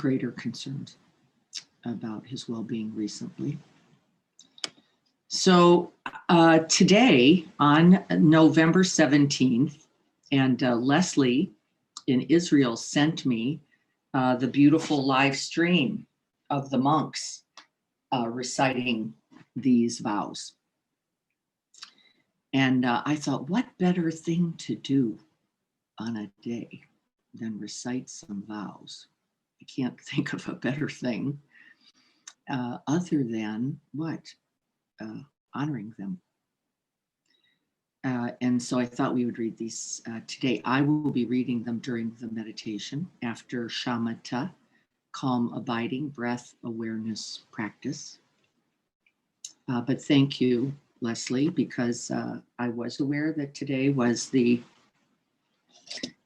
greater concerns about his well-being recently. So today on November 17th, and Leslie in Israel sent me the beautiful live stream of the monks reciting these vows. And I thought, what better thing to do on a day than recite some vows? I can't think of a better thing other than what? Honoring them. And so I thought we would read these today. I will be reading them during the meditation after shamatha, calm abiding, breath awareness practice. But thank you, Leslie, because I was aware that today was the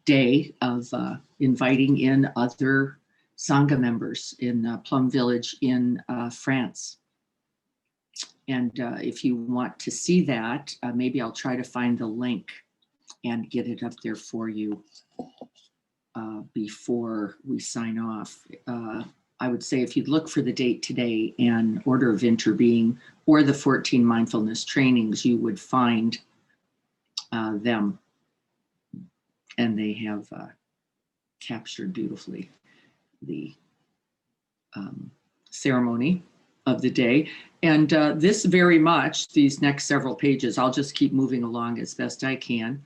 day of inviting in other Sangha members in Plum Village in France. And if you want to see that, maybe I'll try to find the link and get it up there for you before we sign off. I would say if you'd look for the date today and order of interbeing or the 14 mindfulness trainings, you would find them. And they have captured beautifully the ceremony of the day. And this very much, these next several pages, I'll just keep moving along as best I can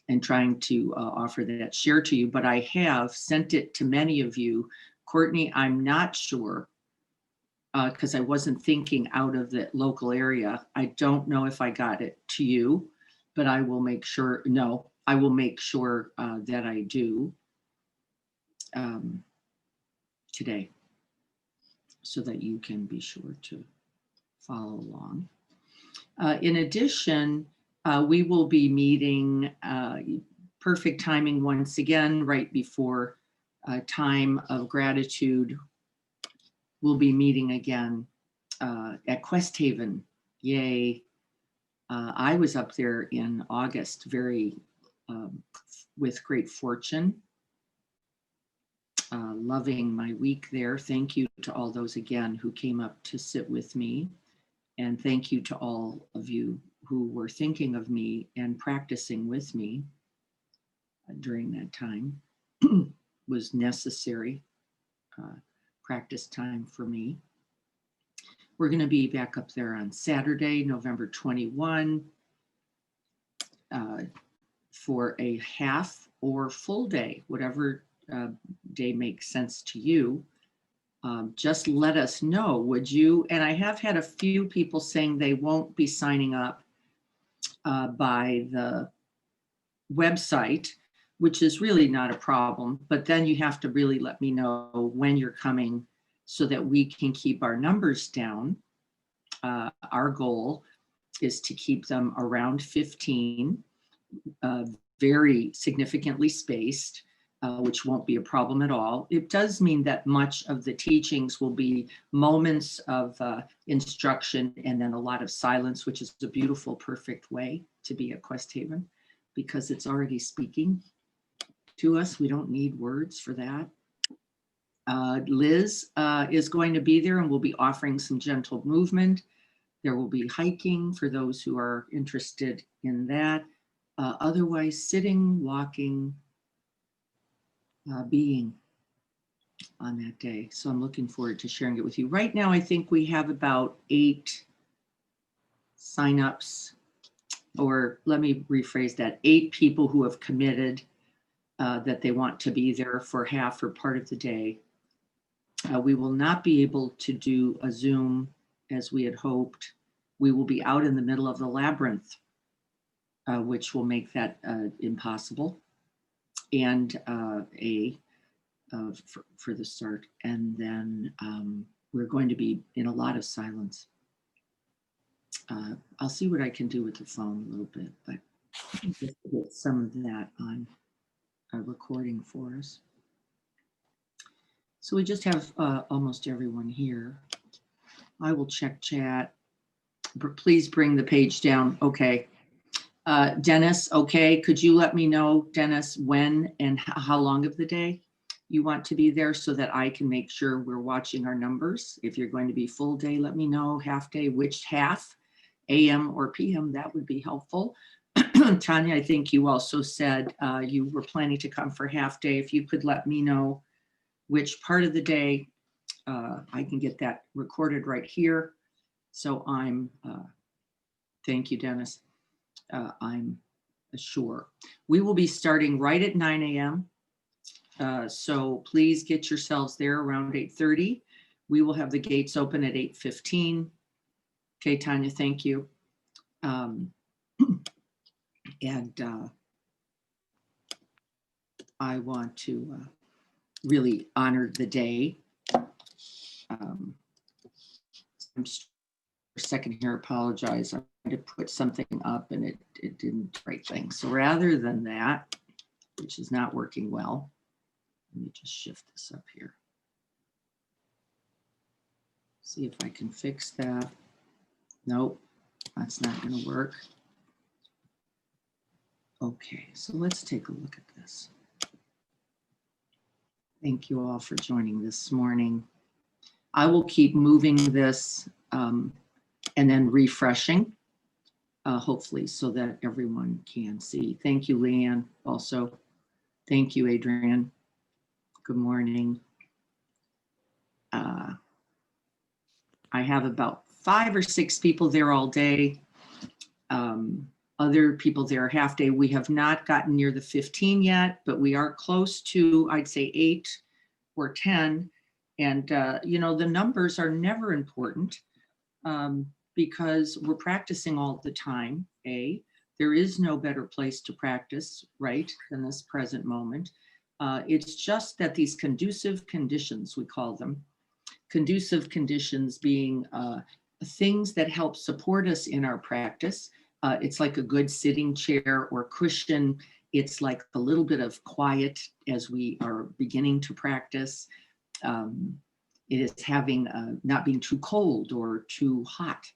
and trying to offer that share to you. But I have sent it to many of you. Courtney, I'm not sure because I wasn't thinking out of the local area. I don't know if I got it to you, but I will make sure, I will make sure that I do today so that you can be sure to follow along. In addition, we will be meeting perfect timing once again, right before time of gratitude. We'll be meeting again at Quest Haven. Yay. I was up there in August, very with great fortune. Loving my week there. Thank you to all those again who came up to sit with me. And thank you to all of you who were thinking of me and practicing with me during that time. Was necessary practice time for me. We're going to be back up there on Saturday, November 21, for a half or full day, whatever day makes sense to you. Just let us know, would you? And I have had a few people saying they won't be signing up by the website, which is really not a problem. But then you have to really let me know when you're coming so that we can keep our numbers down. Our goal is to keep them around 15, very significantly spaced. Which won't be a problem at all. It does mean that much of the teachings will be moments of instruction and then a lot of silence, which is a beautiful, perfect way to be at Quest Haven because it's already speaking to us. We don't need words for that. Liz is going to be there and we'll be offering some gentle movement. There will be hiking for those who are interested in that. Otherwise, sitting, walking, being on that day. So I'm looking forward to sharing it with you. Right now, I think we have about 8 signups, or let me rephrase that, 8 people who have committed that they want to be there for half or part of the day. We will not be able to do a Zoom as we had hoped. We will be out in the middle of the labyrinth, which will make that impossible. And for the start. And then we're going to be in a lot of silence. I'll see what I can do with the phone a little bit, but just to get some of that on a recording for us. So we just have almost everyone here. I will check chat. Please bring the page down. Okay. Dennis, okay. Could you let me know, Dennis, when and how long of the day? you want to be there so that I can make sure we're watching our numbers. If you're going to be full day, let me know. Half day, which half, AM or PM, that would be helpful. Tanya, I think you also said you were planning to come for half day. If you could let me know which part of the day, I can get that recorded right here. So I'm, thank you, Dennis. I'm sure. We will be starting right at 9 a.m. So please get yourselves there around 8:30. We will have the gates open at 8:15. Okay, Tanya, thank you. And I want to really honor the day. I'm for a second here, apologize. I tried to put something up and it didn't right thing. So rather than that, which is not working well, let me just shift this up here. See if I can fix that. Nope, that's not going to work. Okay, so let's take a look at this. Thank you all for joining this morning. I will keep moving this and then refreshing, hopefully, so that everyone can see. Thank you, Leanne, also. Thank you, Adrian. Good morning. I have about 5 or 6 people there all day. Other people there half day. We have not gotten near the 15 yet, but we are close to, I'd say 8 or 10. And, you know, the numbers are never important because we're practicing all the time. There is no better place to practice, right, than this present moment. It's just that these conducive conditions, we call them, conducive conditions being things that help support us in our practice. It's like a good sitting chair or cushion. It's like a little bit of quiet as we are beginning to practice. It is having not being too cold or too hot.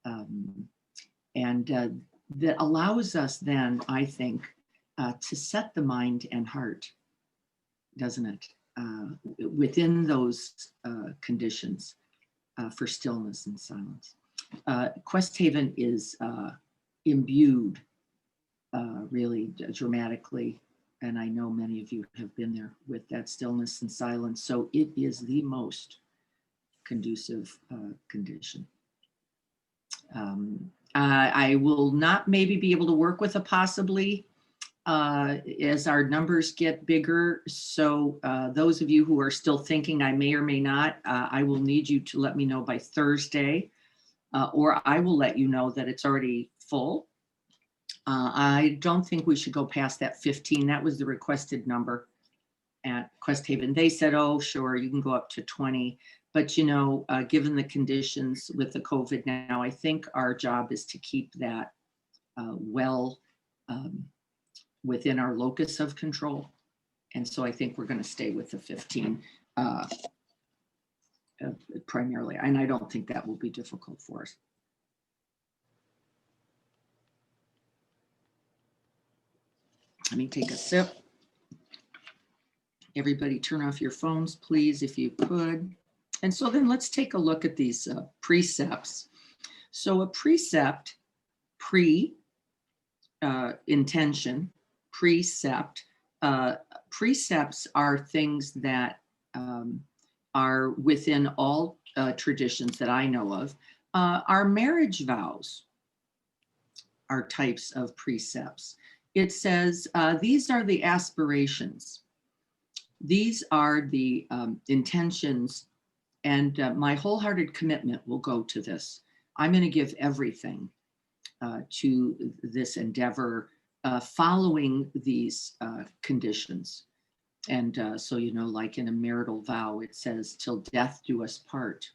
And that allows us then, I think, to set the mind and heart, doesn't it? Within those conditions for stillness and silence. Quest Haven is imbued really dramatically, and I know many of you have been there with that stillness and silence, so it is the most conducive condition. I will not maybe be able to work with a possibly as our numbers get bigger. So those of you who are still thinking I may or may not, I will need you to let me know by Thursday, or I will let you know that it's already full. I don't think we should go past that 15. That was the requested number at Quest Haven. They said, oh, sure, you can go up to 20. But, you know, given the conditions with the COVID now, I think our job is to keep that well within our locus of control. And so I think we're going to stay with the 15 primarily. And I don't think that will be difficult for us. Let me take a sip. Everybody turn off your phones, please, if you could. And so then let's take a look at these precepts. So a precept, intention, precept. Precepts are things that are within all traditions that I know of. Our marriage vows are types of precepts. It says, these are the aspirations. These are the intentions, and my wholehearted commitment will go to this. I'm going to give everything to this endeavor following these conditions. And so, you know, like in a marital vow, it says, till death do us part.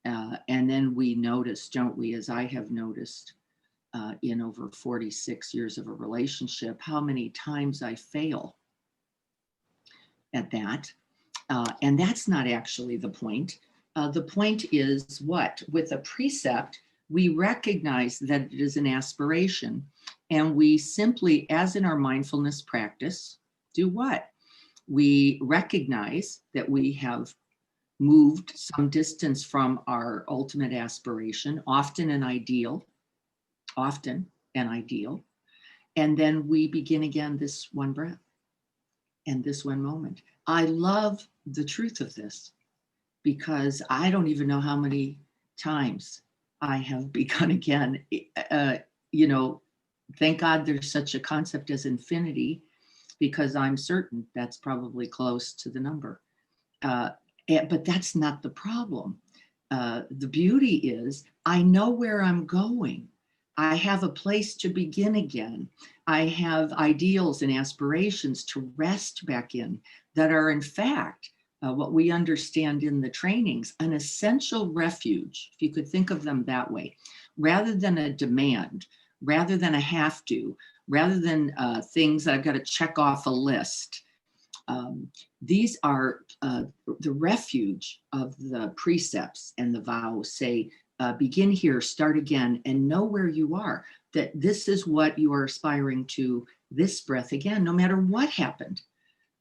And then we notice, don't we, as I have noticed in over 46 years of a relationship, how many times I fail at that. And that's not actually the point. The point is what? With a precept, we recognize that it is an aspiration, and we simply, as in our mindfulness practice, do what? We recognize that we have moved some distance from our ultimate aspiration, often an ideal, and then we begin again this one breath and this one moment. I love the truth of this because I don't even know how many times I have begun again. You know, thank God there's such a concept as infinity, because I'm certain that's probably close to the number. But that's not the problem. The beauty is I know where I'm going. I have a place to begin again. I have ideals and aspirations to rest back in that are, in fact, what we understand in the trainings, an essential refuge, if you could think of them that way, rather than a demand, rather than a have to, rather than things that I've got to check off a list. These are the refuge of the precepts and the vows. Say, begin here, start again, and know where you are, that this is what you are aspiring to this breath again, no matter what happened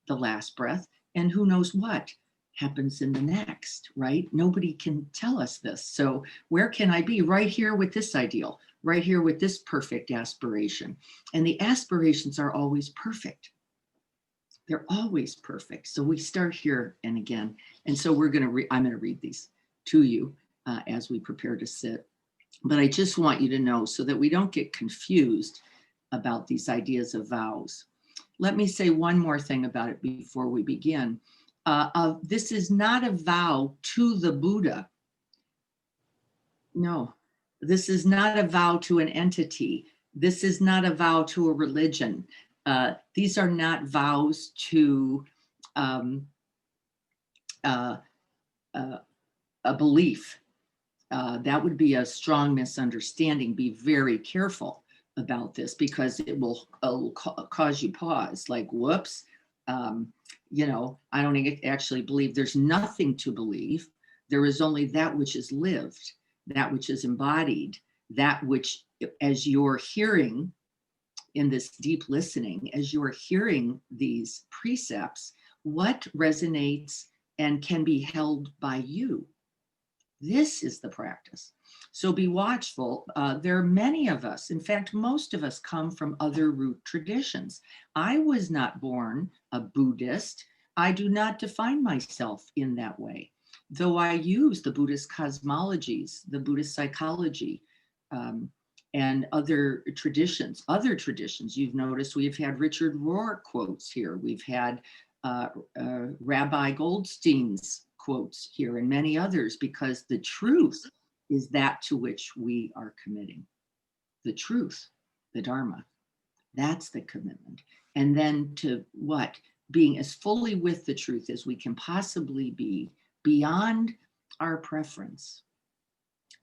the last breath, and who knows what happens in the next, right? Nobody can tell us this. So where can I be? Right here with this ideal, right here with this perfect aspiration. And the aspirations are always perfect. They're always perfect. So we start here and again. And so I'm going to read these to you as we prepare to sit. But I just want you to know, so that we don't get confused about these ideas of vows. Let me say one more thing about it before we begin. This is not a vow to the Buddha. No, this is not a vow to an entity. This is not a vow to a religion. These are not vows to a belief. That would be a strong misunderstanding. Be very careful about this, because it will cause you pause, like, whoops, you know, I don't actually believe. There's nothing to believe. There is only that which is lived, that which is embodied, that which, as you're hearing in this deep listening, as you're hearing these precepts, what resonates and can be held by you. This is the practice. So be watchful. There are many of us, in fact, most of us come from other root traditions. I was not born a Buddhist. I do not define myself in that way, though I use the Buddhist cosmologies, the Buddhist psychology, and other traditions. You've noticed we've had Richard Rohr quotes here. We've had Rabbi Goldstein's quotes here, and many others, because the truth is that to which we are committing. The truth, the Dharma, that's the commitment. And then to what? Being as fully with the truth as we can possibly be, beyond our preference,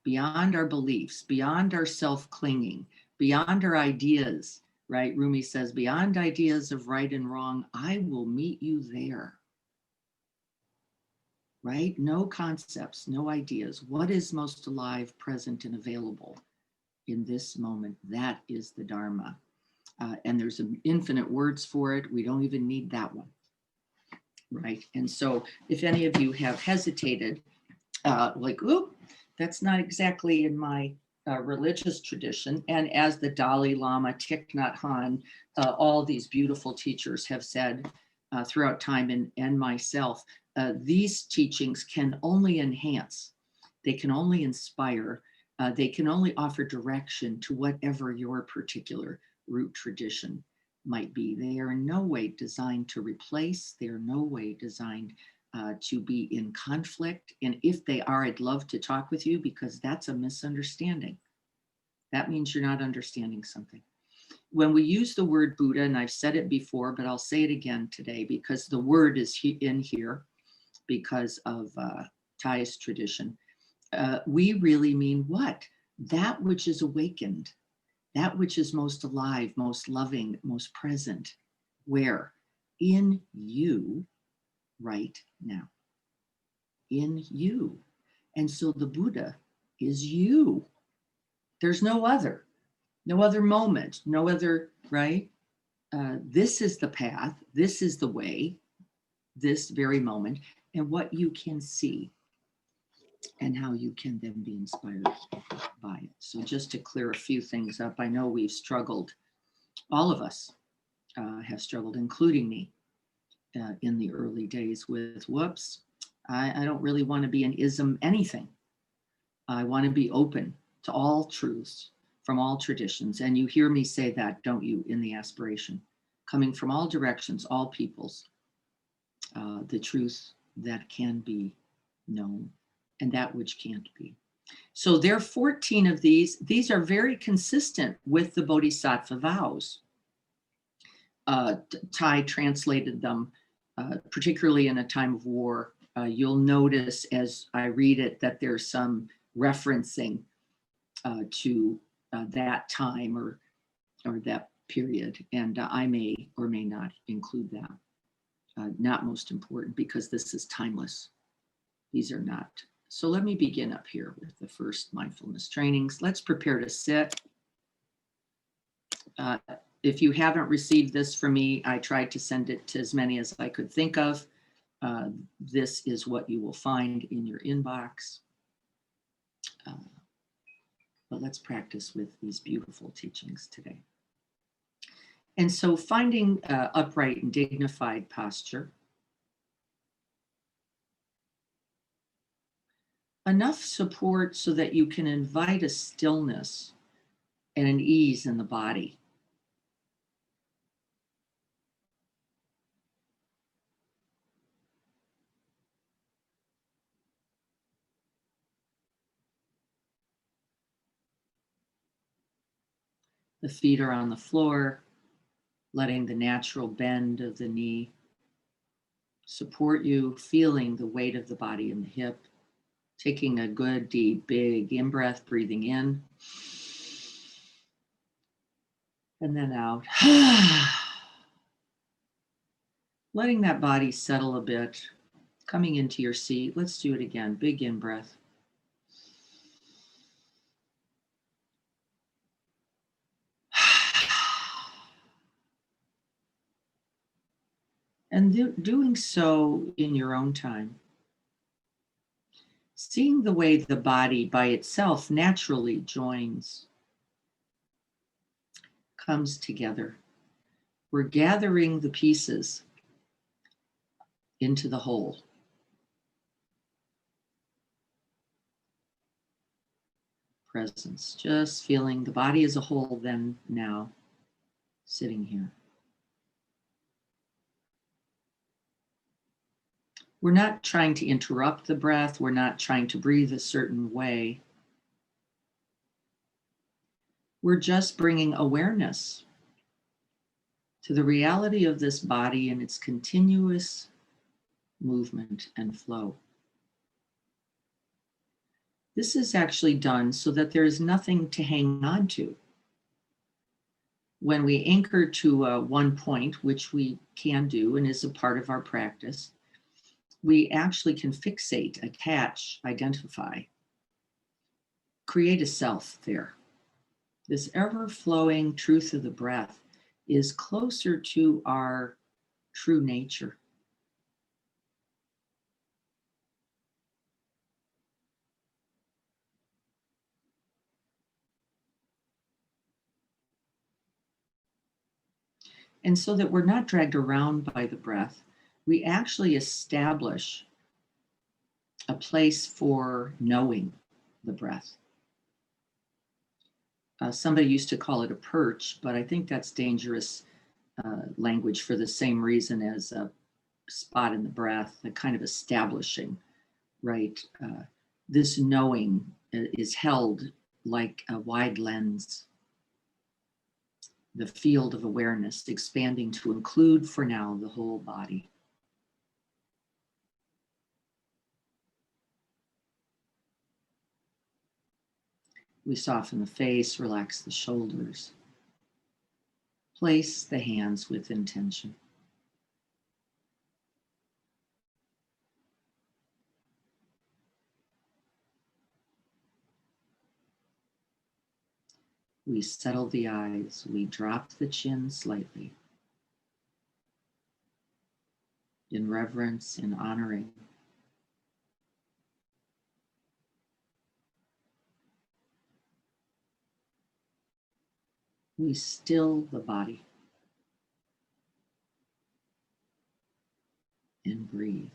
beyond our beliefs, beyond our self-clinging, beyond our ideas, right? Rumi says, beyond ideas of right and wrong, I will meet you there. Right? No concepts, no ideas. What is most alive, present, and available in this moment? That is the Dharma. And there's infinite words for it. We don't even need that one. Right? And so if any of you have hesitated, like, oop, that's not exactly in my religious tradition. And as the Dalai Lama, Thich Nhat Hanh, all these beautiful teachers have said throughout time, and myself, these teachings can only enhance, they can only inspire, they can only offer direction to whatever your particular root tradition might be. They are in no way designed to replace, they are no way designed to be in conflict. And if they are, I'd love to talk with you, because that's a misunderstanding. That means you're not understanding something. When we use the word Buddha, and I've said it before, but I'll say it again today, because the word is in here, because of Thay's tradition, we really mean what? That which is awakened, that which is most alive, most loving, most present. Where? In you right now. In you. And so the Buddha is you. There's no other moment, no other, right? This is the path, this is the way, this very moment and what you can see and how you can then be inspired by it. So just to clear a few things up, I know we've struggled, all of us have struggled, including me, in the early days with whoops, I don't really want to be an ism anything. I want to be open to all truths from all traditions. And you hear me say that, don't you, in the aspiration, coming from all directions, all peoples, the truth that can be known and that which can't be. So there are 14 of these. These are very consistent with the Bodhisattva vows. Thai translated them, particularly in a time of war. You'll notice as I read it that there's some referencing to that time or that period, and I may or may not include that. Not most important because this is timeless. These are not. So let me begin up here with the first mindfulness trainings. Let's prepare to sit. If you haven't received this from me, I tried to send it to as many as I could think of. This is what you will find in your inbox. But let's practice with these beautiful teachings today. And so finding upright and dignified posture. Enough support so that you can invite a stillness and an ease in the body. The feet are on the floor, letting the natural bend of the knee support you, feeling the weight of the body in the hip, taking a good, deep, big in-breath, breathing in, and then out. Letting that body settle a bit, coming into your seat. Let's do it again. Big in-breath. And doing so in your own time. Seeing the way the body by itself naturally joins, comes together. We're gathering the pieces into the whole. Presence, just feeling the body as a whole, then now sitting here. We're not trying to interrupt the breath. We're not trying to breathe a certain way. We're just bringing awareness to the reality of this body and its continuous movement and flow. This is actually done so that there is nothing to hang on to. When we anchor to one point, which we can do and is a part of our practice, we actually can fixate, attach, identify, create a self there. This ever-flowing truth of the breath is closer to our true nature. And so that we're not dragged around by the breath, we actually establish a place for knowing the breath. Somebody used to call it a perch, but I think that's dangerous language for the same reason as a spot in the breath, the kind of establishing, right? This knowing is held like a wide lens, the field of awareness expanding to include for now the whole body. We soften the face, relax the shoulders. Place the hands with intention. We settle the eyes. We drop the chin slightly. in reverence and honoring. We still the body and breathe.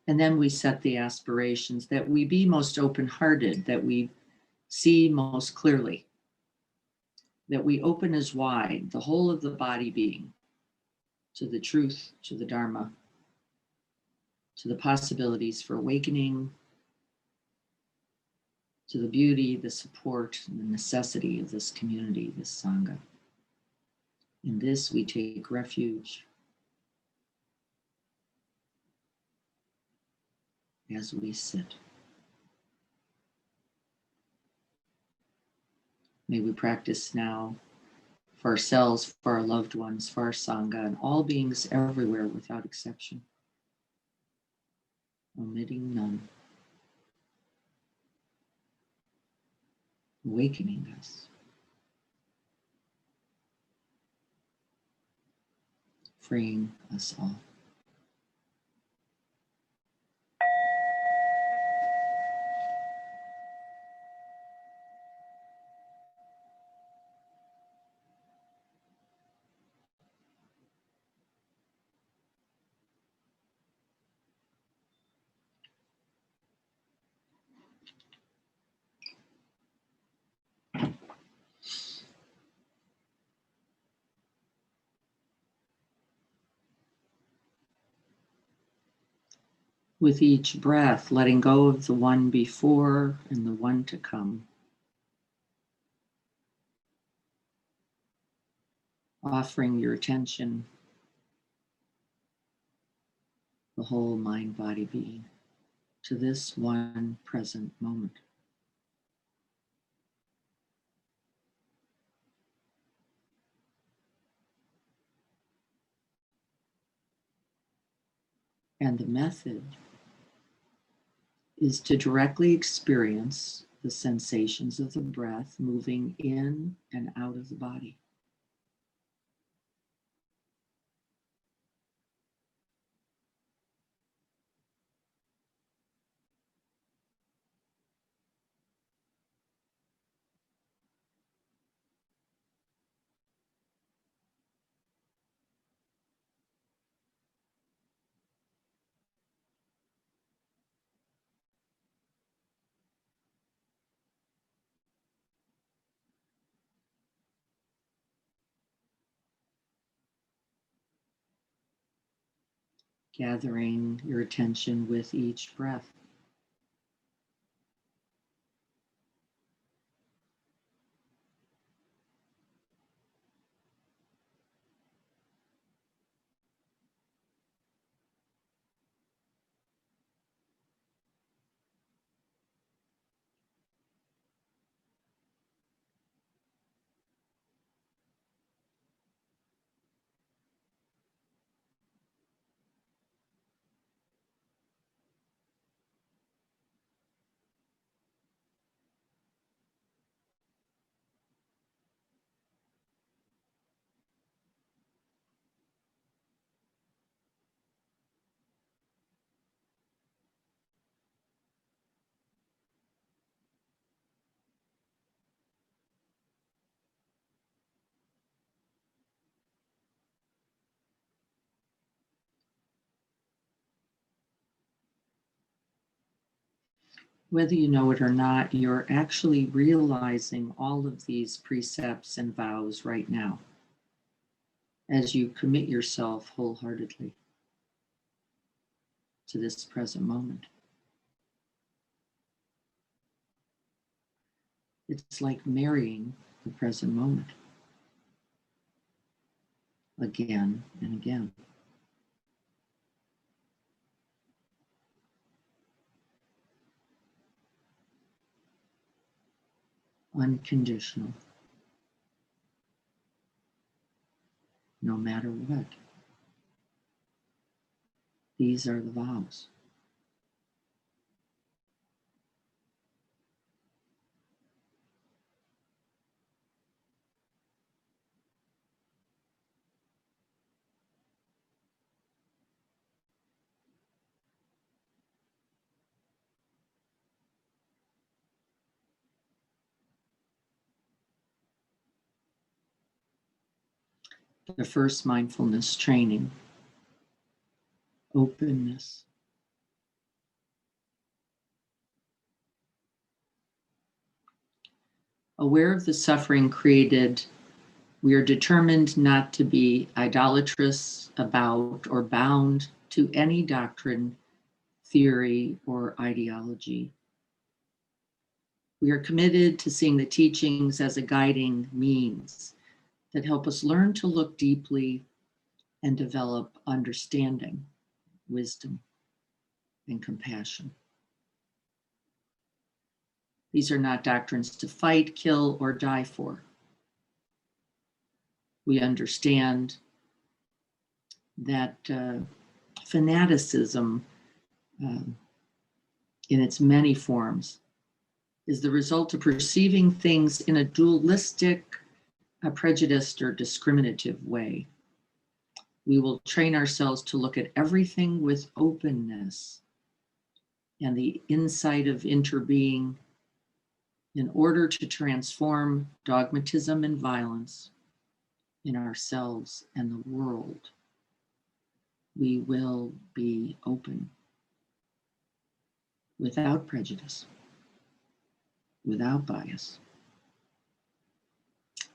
And then we set the aspirations that we be most open-hearted, that we see most clearly, that we open as wide the whole of the body being to the truth, to the Dharma, to the possibilities for awakening, to the beauty, the support, and the necessity of this community, this Sangha. In this we take refuge as we sit. May we practice now for ourselves, for our loved ones, for our Sangha, and all beings everywhere without exception, omitting none, awakening us, freeing us all. With each breath, letting go of the one before and the one to come. Offering your attention, the whole mind, body, being, to this one present moment. And the method is to directly experience the sensations of the breath moving in and out of the body. Gathering your attention with each breath. Whether you know it or not, you're actually realizing all of these precepts and vows right now as you commit yourself wholeheartedly to this present moment. It's like marrying the present moment again and again. Unconditional, no matter what. These are the vows. the first mindfulness training, openness. Aware of the suffering created, we are determined not to be idolatrous about or bound to any doctrine, theory, or ideology. We are committed to seeing the teachings as a guiding means that help us learn to look deeply and develop understanding, wisdom, and compassion. These are not doctrines to fight, kill, or die for. We understand that fanaticism, in its many forms, is the result of perceiving things in a dualistic, a prejudiced, or discriminative way. We will train ourselves to look at everything with openness and the insight of interbeing in order to transform dogmatism and violence in ourselves and the world. We will be open, without prejudice, without bias,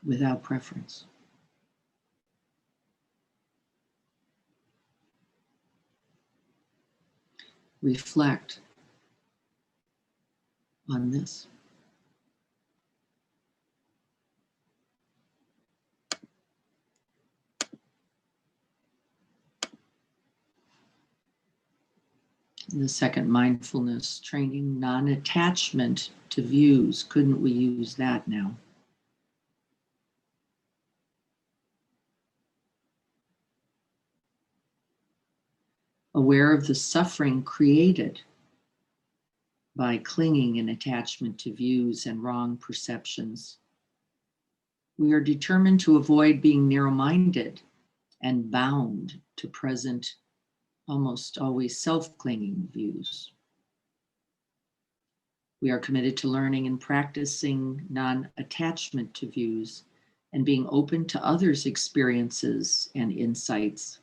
without preference. Reflect on this. The second mindfulness training, non-attachment to views. Couldn't we use that now? Aware of the suffering created by clinging and attachment to views and wrong perceptions. We are determined to avoid being narrow-minded and bound to present, almost always self-clinging views. We are committed to learning and practicing non-attachment to views and being open to others' experiences and insights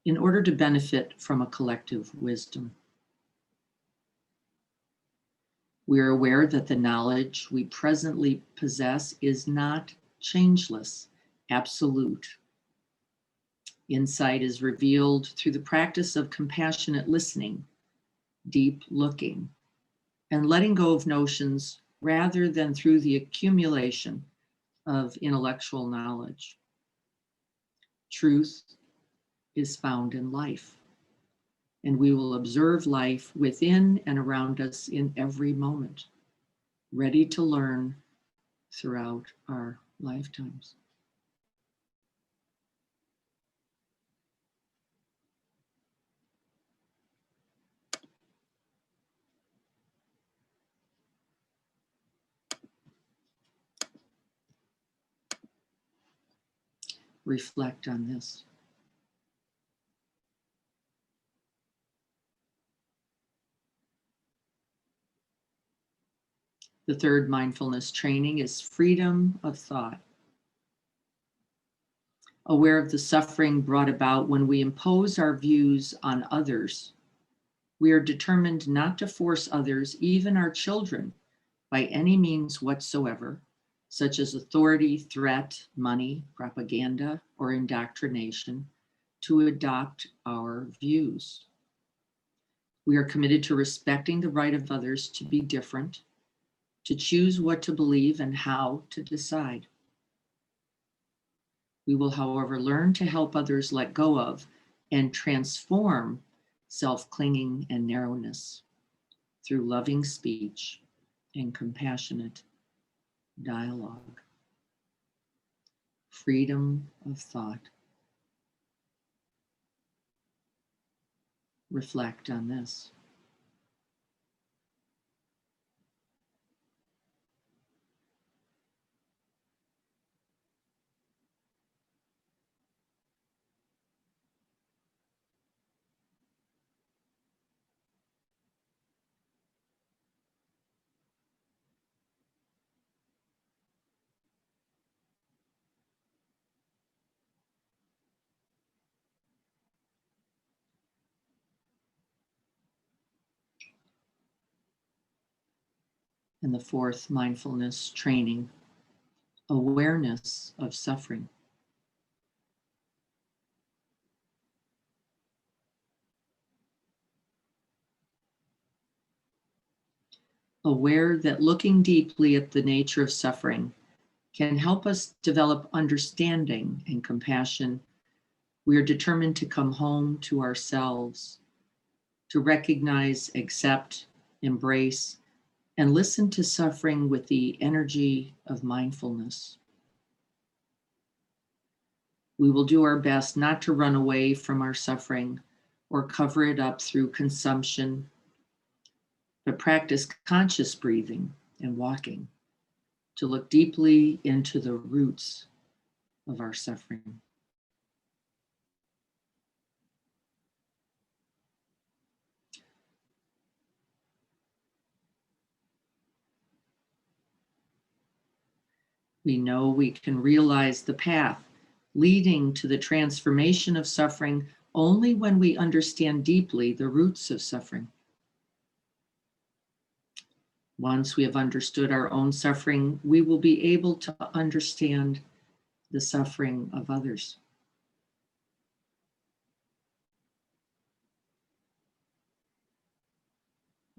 in order to benefit from a collective wisdom. We are aware that the knowledge we presently possess is not changeless, absolute. Insight is revealed through the practice of compassionate listening, deep looking, and letting go of notions rather than through the accumulation of intellectual knowledge. Truth is found in life, and we will observe life within and around us in every moment, ready to learn throughout our lifetimes. Reflect on this. The third mindfulness training is freedom of thought. Aware of the suffering brought about when we impose our views on others, we are determined not to force others, even our children, by any means whatsoever, such as authority, threat, money, propaganda, or indoctrination, to adopt our views. We are committed to respecting the right of others to be different, to choose what to believe and how to decide. We will, however, learn to help others let go of and transform self-clinging and narrowness through loving speech and compassionate dialogue. Freedom of thought. Reflect on this. And the fourth mindfulness training, awareness of suffering. Aware that looking deeply at the nature of suffering can help us develop understanding and compassion. We are determined to come home to ourselves, to recognize, accept, embrace, and listen to suffering with the energy of mindfulness. We will do our best not to run away from our suffering or cover it up through consumption, but practice conscious breathing and walking to look deeply into the roots of our suffering. We know we can realize the path leading to the transformation of suffering only when we understand deeply the roots of suffering. Once we have understood our own suffering, we will be able to understand the suffering of others.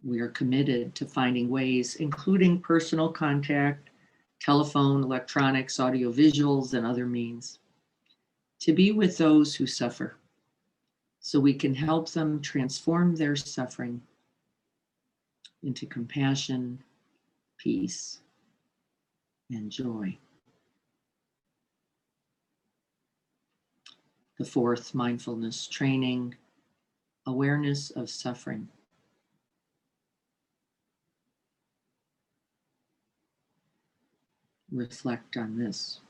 We are committed to finding ways, including personal contact, telephone, electronics, audio visuals, and other means, to be with those who suffer so we can help them transform their suffering into compassion, peace, and joy. The fourth mindfulness training, awareness of suffering. Reflect on this.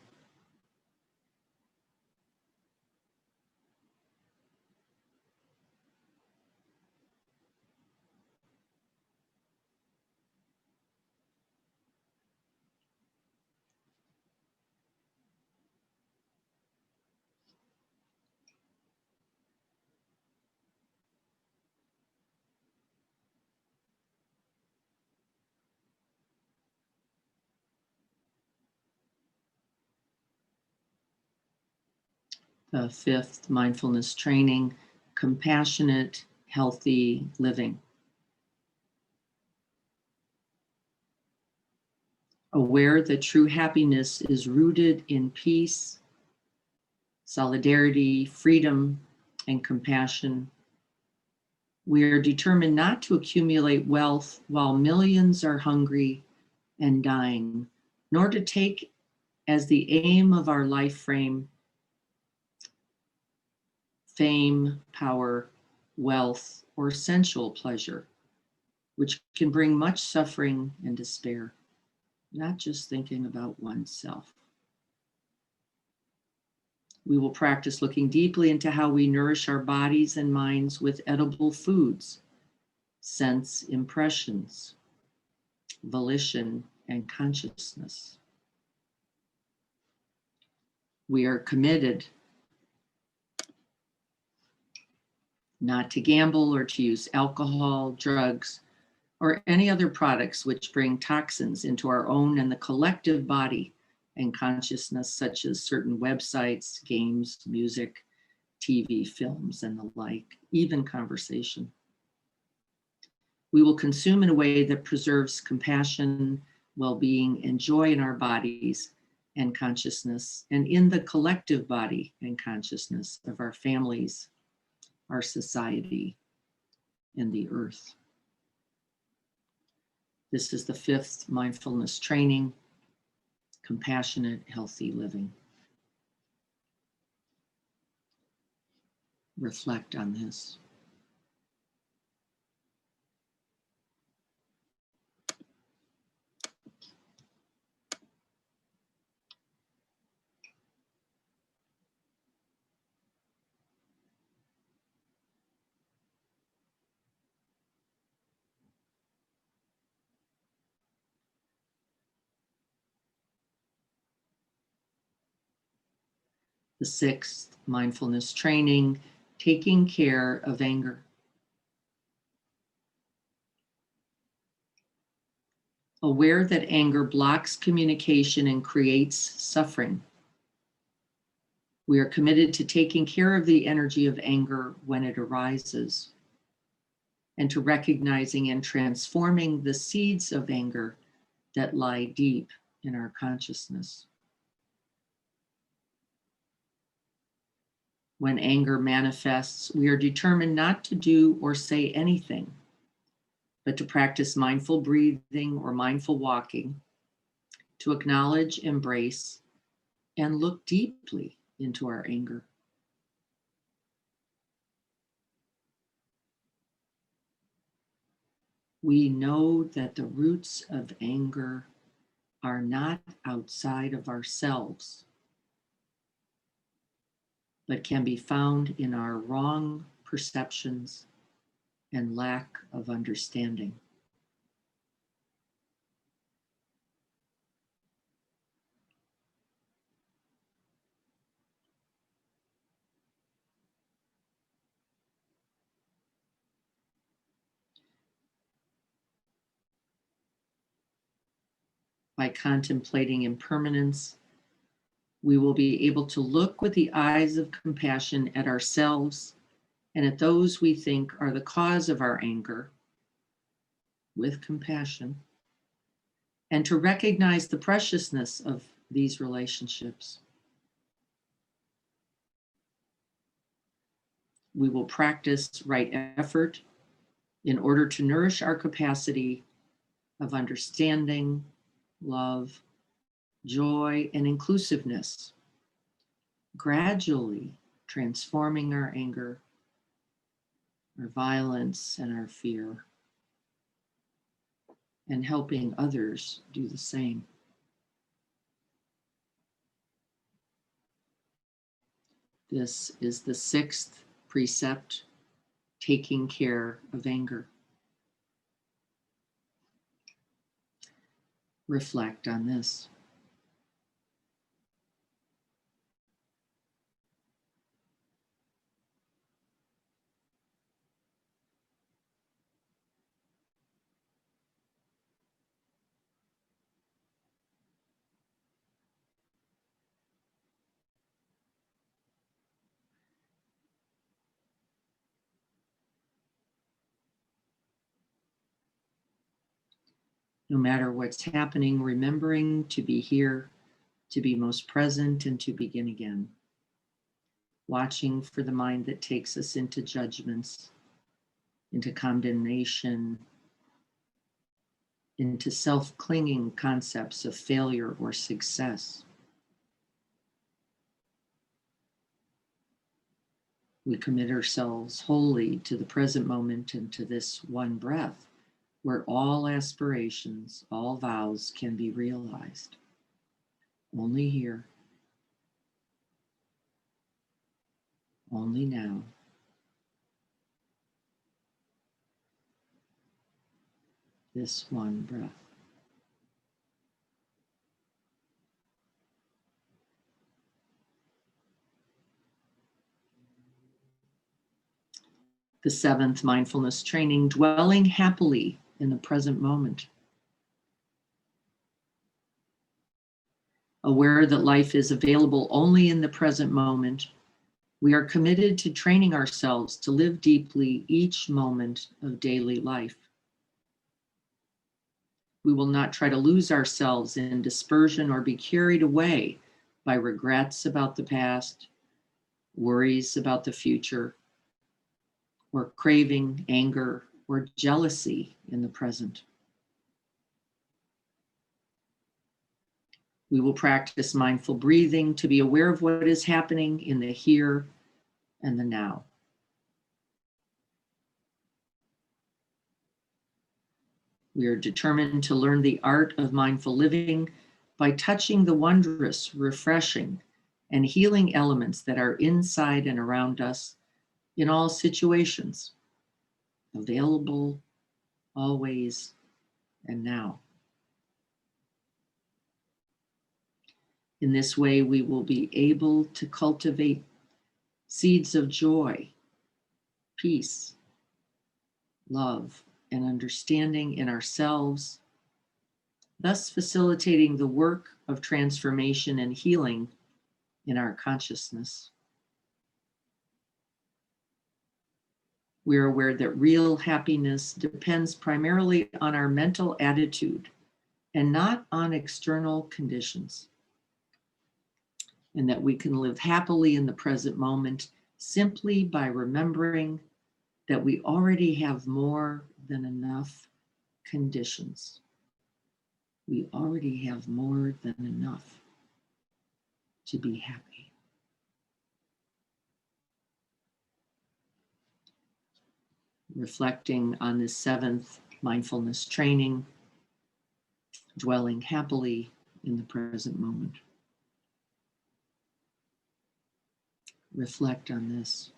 The fifth mindfulness training, compassionate, healthy living. Aware that true happiness is rooted in peace, solidarity, freedom, and compassion. We are determined not to accumulate wealth while millions are hungry and dying, nor to take as the aim of our life frame fame, power, wealth, or sensual pleasure, which can bring much suffering and despair, not just thinking about oneself. We will practice looking deeply into how we nourish our bodies and minds with edible foods, sense impressions, volition, and consciousness. We are committed not to gamble or to use alcohol, drugs, or any other products which bring toxins into our own and the collective body and consciousness, such as certain websites, games, music, TV, films, and the like, even conversation. We will consume in a way that preserves compassion, well-being, and joy in our bodies and consciousness, and in the collective body and consciousness of our families, our society, and the earth. This is the fifth mindfulness training, compassionate, healthy living. Reflect on this. The sixth mindfulness training, taking care of anger. aware that anger blocks communication and creates suffering. We are committed to taking care of the energy of anger when it arises, and to recognizing and transforming the seeds of anger that lie deep in our consciousness. When anger manifests, we are determined not to do or say anything, but to practice mindful breathing or mindful walking, to acknowledge, embrace, and look deeply into our anger. We know that the roots of anger are not outside of ourselves, but can be found in our wrong perceptions and lack of understanding. By contemplating impermanence, we will be able to look with the eyes of compassion at ourselves and at those we think are the cause of our anger with compassion, and to recognize the preciousness of these relationships. We will practice right effort in order to nourish our capacity of understanding, love, joy, and inclusiveness, gradually transforming our anger, our violence, and our fear, and helping others do the same. This is the sixth precept, taking care of anger. Reflect on this. No matter what's happening, remembering to be here, to be most present, and to begin again. Watching for the mind that takes us into judgments, into condemnation, into self-clinging concepts of failure or success. We commit ourselves wholly to the present moment and to this one breath, where all aspirations, all vows can be realized. Only here, only now. This one breath. The seventh mindfulness training, dwelling happily in the present moment. Aware that life is available only in the present moment, we are committed to training ourselves to live deeply each moment of daily life. We will not try to lose ourselves in dispersion or be carried away by regrets about the past, worries about the future, or craving, anger, or jealousy in the present. We will practice mindful breathing to be aware of what is happening in the here and the now. We are determined to learn the art of mindful living by touching the wondrous, refreshing, and healing elements that are inside and around us in all situations, available always and now. In this way, we will be able to cultivate seeds of joy, peace, love, and understanding in ourselves thus facilitating the work of transformation and healing in our consciousness. We are aware that real happiness depends primarily on our mental attitude and not on external conditions, and that we can live happily in the present moment simply by remembering that we already have more than enough conditions. We already have more than enough to be happy. Reflecting on this seventh mindfulness training, dwelling happily in the present moment. Reflect on this.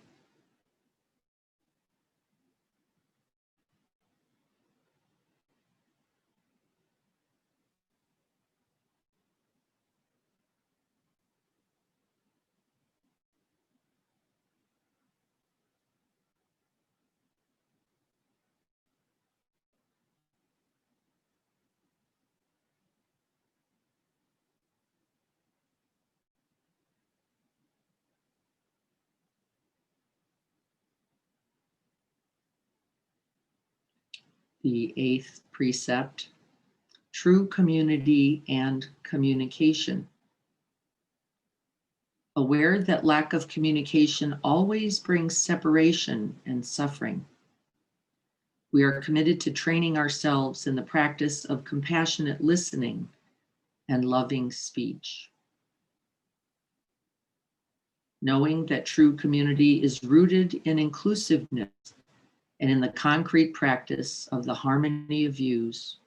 The eighth precept, true community and communication. Aware that lack of communication always brings separation and suffering. We are committed to training ourselves in the practice of compassionate listening and loving speech. Knowing that true community is rooted in inclusiveness and in the concrete practice of the harmony of views,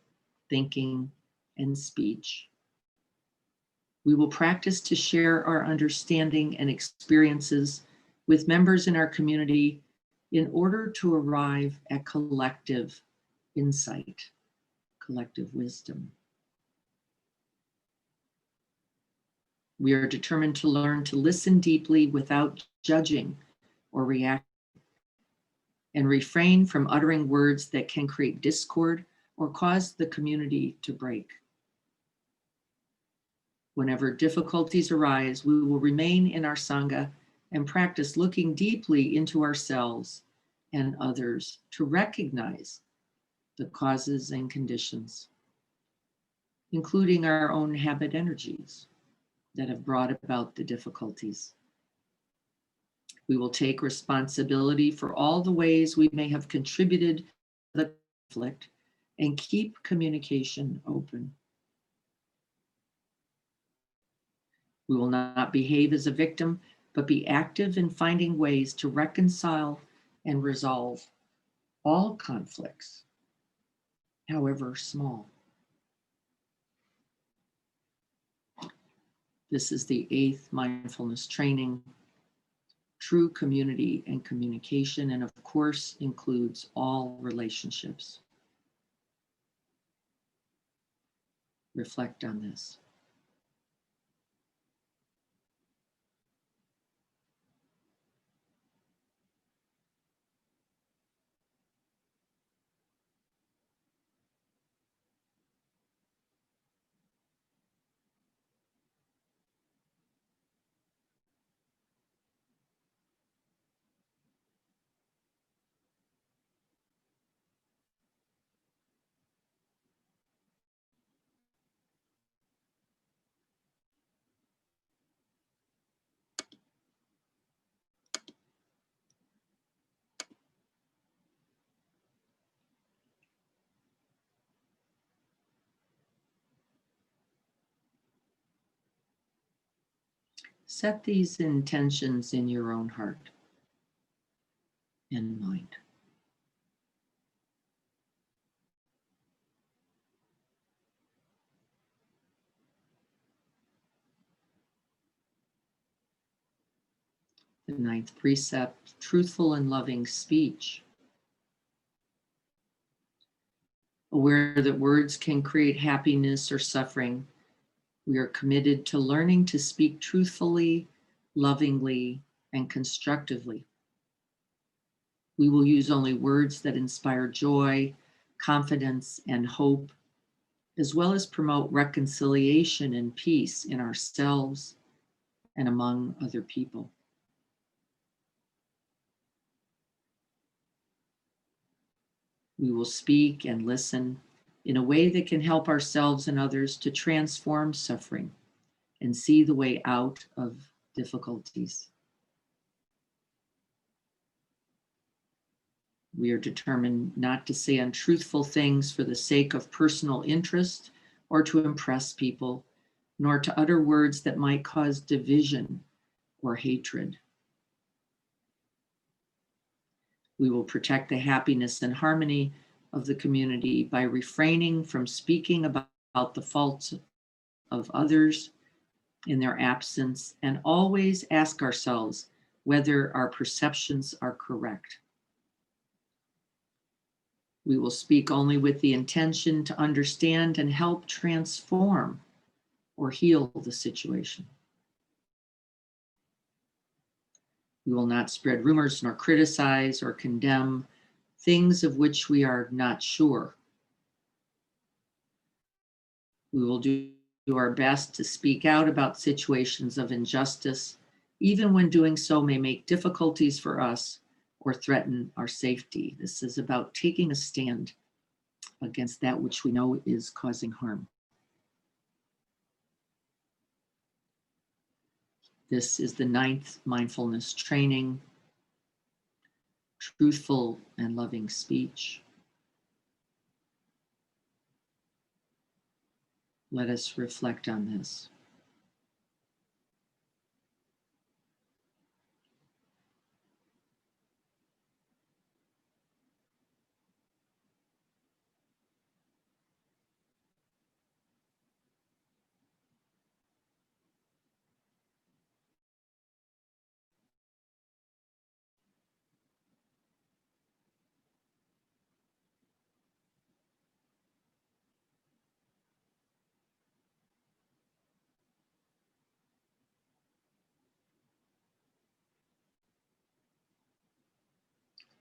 thinking, and speech. We will practice to share our understanding and experiences with members in our community in order to arrive at collective insight, collective wisdom. We are determined to learn to listen deeply without judging or reacting, and refrain from uttering words that can create discord or cause the community to break. Whenever difficulties arise, we will remain in our Sangha and practice looking deeply into ourselves and others to recognize the causes and conditions, including our own habit energies that have brought about the difficulties. We will take responsibility for all the ways we may have contributed to the conflict and keep communication open. We will not behave as a victim, but be active in finding ways to reconcile and resolve all conflicts, however small. This is the eighth mindfulness training, true community and communication, and of course includes all relationships. Reflect on this. Set these intentions in your own heart and mind. The ninth precept, truthful and loving speech. Aware that words can create happiness or suffering, we are committed to learning to speak truthfully, lovingly, and constructively. We will use only words that inspire joy, confidence, and hope, as well as promote reconciliation and peace in ourselves and among other people. We will speak and listen in a way that can help ourselves and others to transform suffering and see the way out of difficulties. We are determined not to say untruthful things for the sake of personal interest or to impress people, nor to utter words that might cause division or hatred. We will protect the happiness and harmony of the community by refraining from speaking about the faults of others in their absence and always ask ourselves whether our perceptions are correct. We will speak only with the intention to understand and help transform or heal the situation. We will not spread rumors nor criticize or condemn things of which we are not sure. We will do our best to speak out about situations of injustice, even when doing so may make difficulties for us or threaten our safety. This is about taking a stand against that which we know is causing harm. This is the 9th mindfulness training, truthful and loving speech. Let us reflect on this.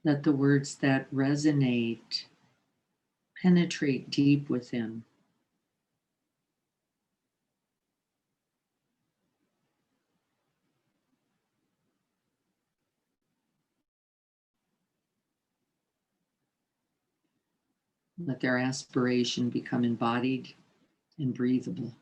Let the words that resonate penetrate deep within. Let their aspiration become embodied and breathable.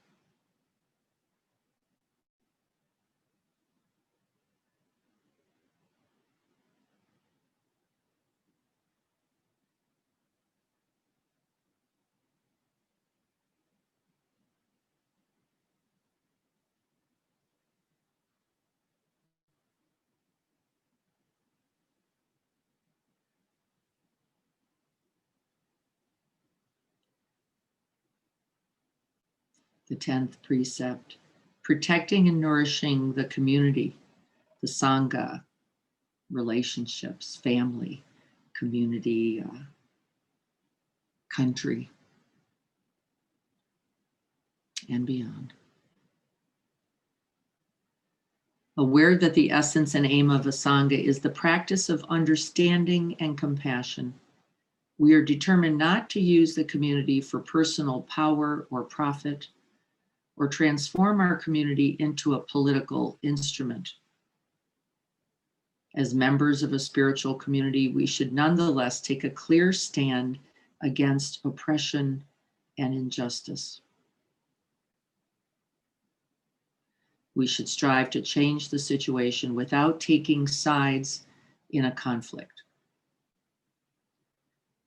The 10th precept, protecting and nourishing the community, the Sangha, relationships, family, community, country, and beyond. Aware that the essence and aim of a Sangha is the practice of understanding and compassion, we are determined not to use the community for personal power or profit, or transform our community into a political instrument. As members of a spiritual community, we should nonetheless take a clear stand against oppression and injustice. We should strive to change the situation without taking sides in a conflict.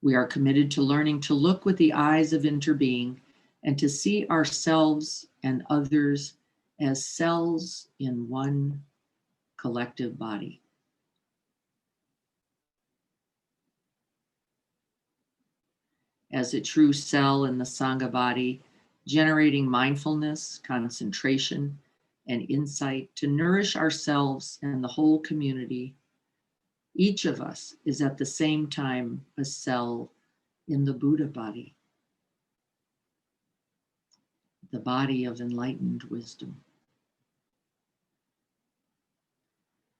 We are committed to learning to look with the eyes of interbeing and to see ourselves and others as cells in one collective body. As a true cell in the Sangha body, generating mindfulness, concentration, and insight to nourish ourselves and the whole community, each of us is at the same time a cell in the Buddha body, the body of enlightened wisdom.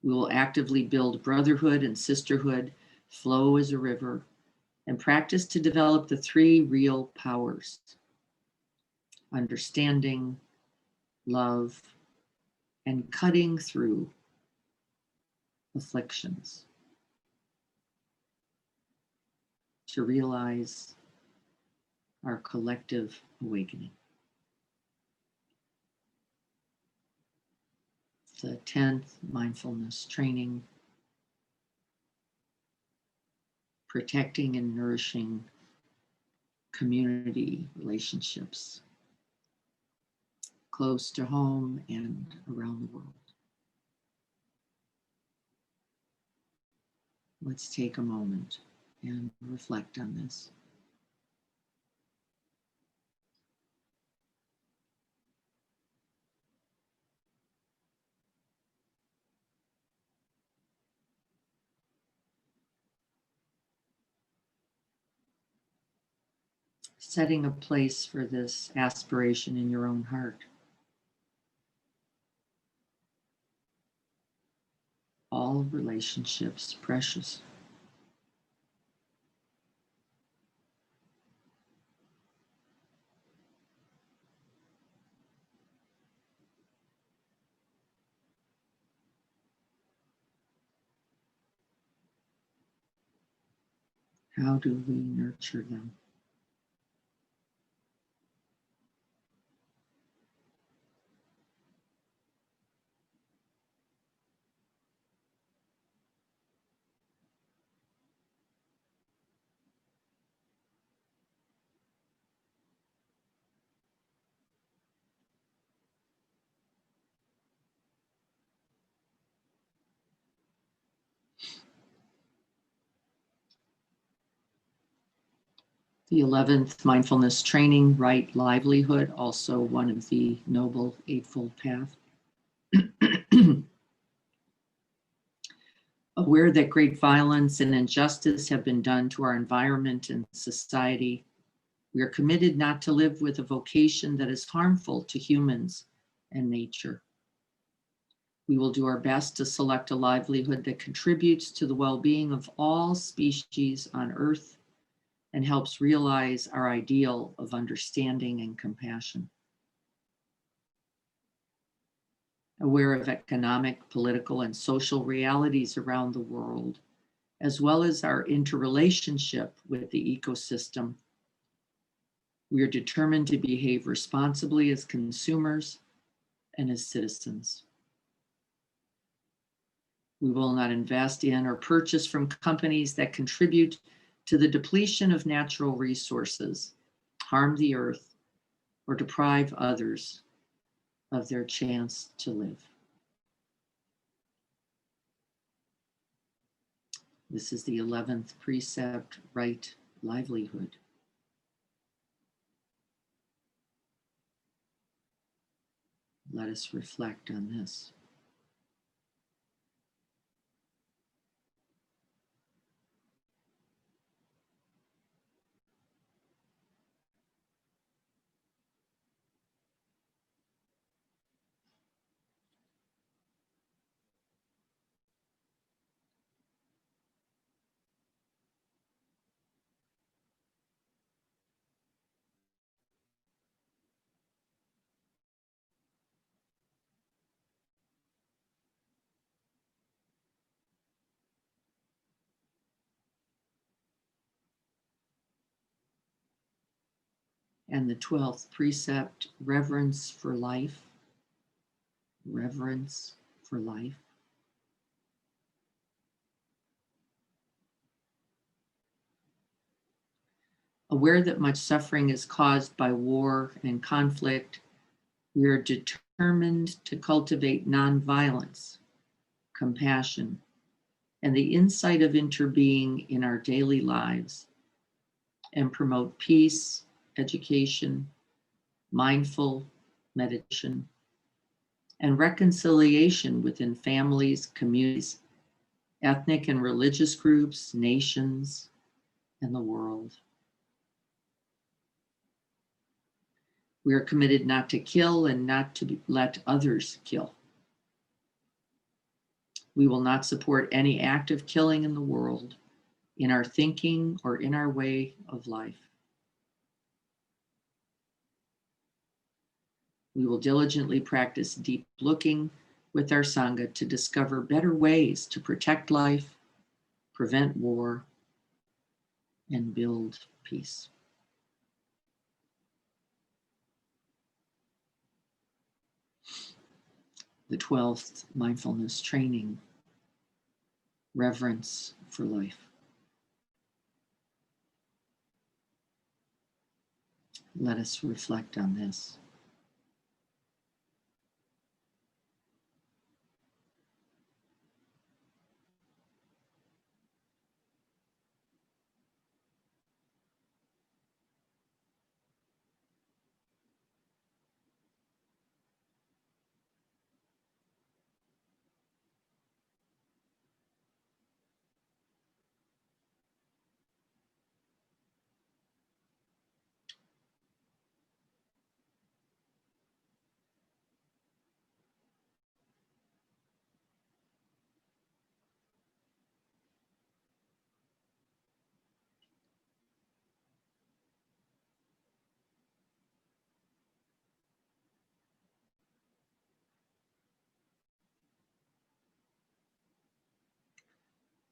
We will actively build brotherhood and sisterhood, flow as a river, and practice to develop the 3 real powers: understanding, love, and cutting through afflictions to realize our collective awakening. The 10th mindfulness training, protecting and nourishing community relationships close to home and around the world. Let's take a moment and reflect on this. Setting a place for this aspiration in your own heart. All relationships precious. How do we nurture them? The 11th mindfulness training, right livelihood, also one of the Noble Eightfold Path. Aware that great violence and injustice have been done to our environment and society, we are committed not to live with a vocation that is harmful to humans and nature. We will do our best to select a livelihood that contributes to the well-being of all species on Earth and helps realize our ideal of understanding and compassion. Aware of economic, political, and social realities around the world, as well as our interrelationship with the ecosystem, we are determined to behave responsibly as consumers and as citizens. We will not invest in or purchase from companies that contribute to the depletion of natural resources, harm the earth, or deprive others of their chance to live. This is the 11th precept, right livelihood. Let us reflect on this. And the 12th precept, reverence for life. Reverence for life. Aware that much suffering is caused by war and conflict, we are determined to cultivate nonviolence, compassion, and the insight of interbeing in our daily lives and promote peace, education, mindful meditation, and reconciliation within families, communities, ethnic and religious groups, nations, and the world. We are committed not to kill and not to let others kill. We will not support any act of killing in the world, in our thinking or in our way of life. We will diligently practice deep looking with our Sangha to discover better ways to protect life, prevent war, and build peace. The 12th mindfulness training, reverence for life. Let us reflect on this.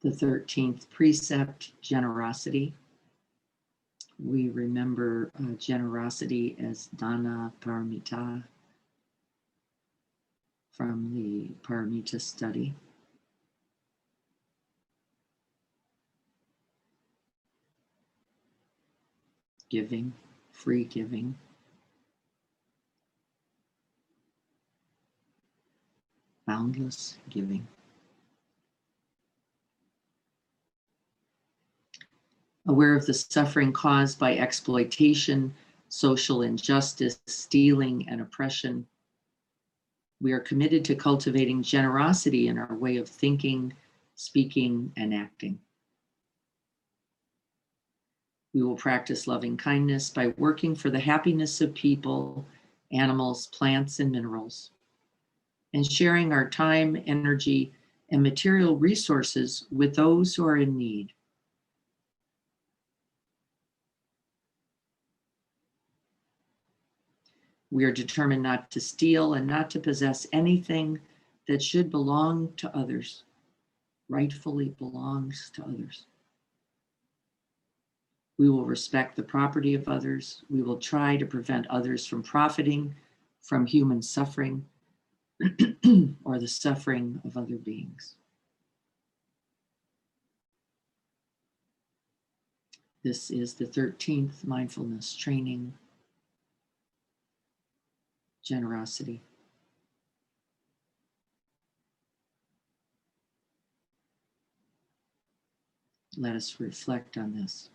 The 13th precept, generosity. We remember generosity as dana paramita from the paramita study. Giving, free giving. Boundless giving. Aware of the suffering caused by exploitation, social injustice, stealing, and oppression, we are committed to cultivating generosity in our way of thinking, speaking, and acting. We will practice loving kindness by working for the happiness of people, animals, plants, and minerals, and sharing our time, energy, and material resources with those who are in need. We are determined not to steal and not to possess anything that should belong to others, rightfully belongs to others. We will respect the property of others. We will try to prevent others from profiting from human suffering or the suffering of other beings. This is the 13th mindfulness training, generosity. Let us reflect on this.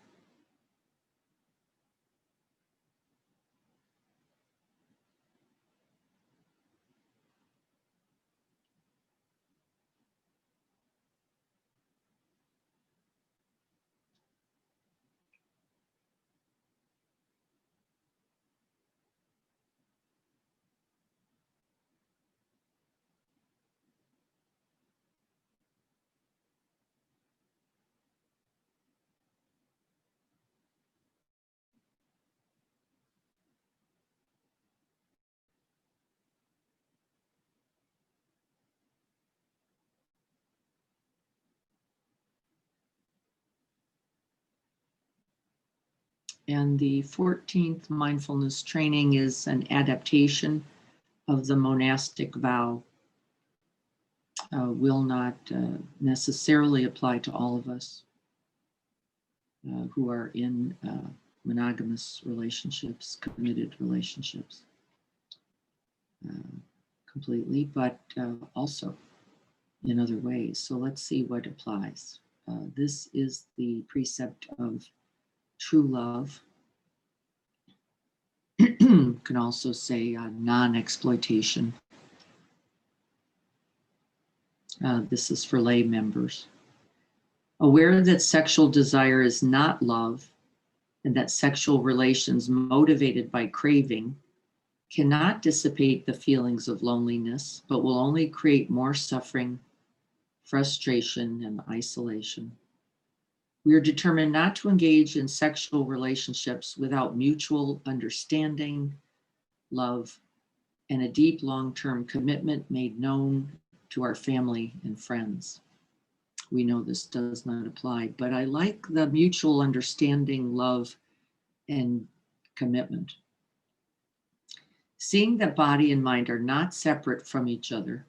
And the 14th mindfulness training is an adaptation of the monastic vow. Will not necessarily apply to all of us who are in monogamous relationships, committed relationships completely, but also in other ways. So let's see what applies. This is the precept of true love. Can also say non-exploitation. This is for lay members. Aware that sexual desire is not love and that sexual relations motivated by craving cannot dissipate the feelings of loneliness, but will only create more suffering, frustration, and isolation. We are determined not to engage in sexual relationships without mutual understanding, love, and a deep long-term commitment made known to our family and friends. We know this does not apply, but I like the mutual understanding, love, and commitment. Seeing that body and mind are not separate from each other,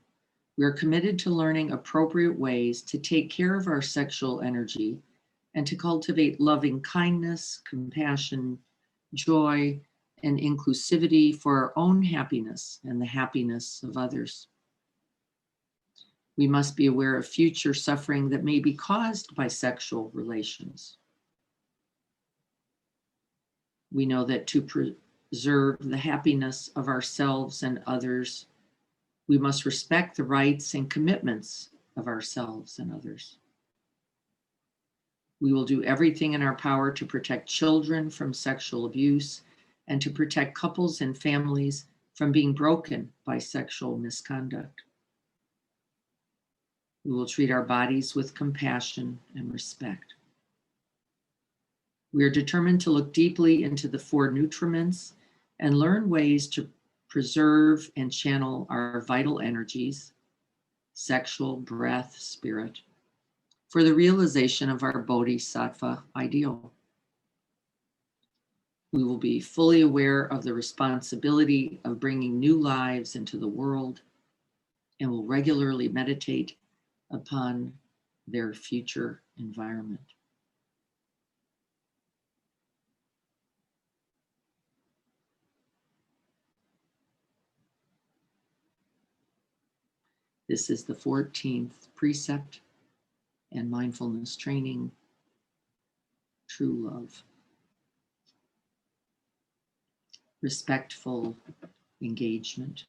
we are committed to learning appropriate ways to take care of our sexual energy and to cultivate loving kindness, compassion, joy, and inclusivity for our own happiness and the happiness of others. We must be aware of future suffering that may be caused by sexual relations. We know that to preserve the happiness of ourselves and others, we must respect the rights and commitments of ourselves and others. We will do everything in our power to protect children from sexual abuse and to protect couples and families from being broken by sexual misconduct. We will treat our bodies with compassion and respect. We are determined to look deeply into the four nutriments and learn ways to preserve and channel our vital energies, sexual, breath, spirit, for the realization of our bodhisattva ideal. We will be fully aware of the responsibility of bringing new lives into the world and will regularly meditate upon their future environment. This is the 14th precept and mindfulness training, true love. Respectful engagement,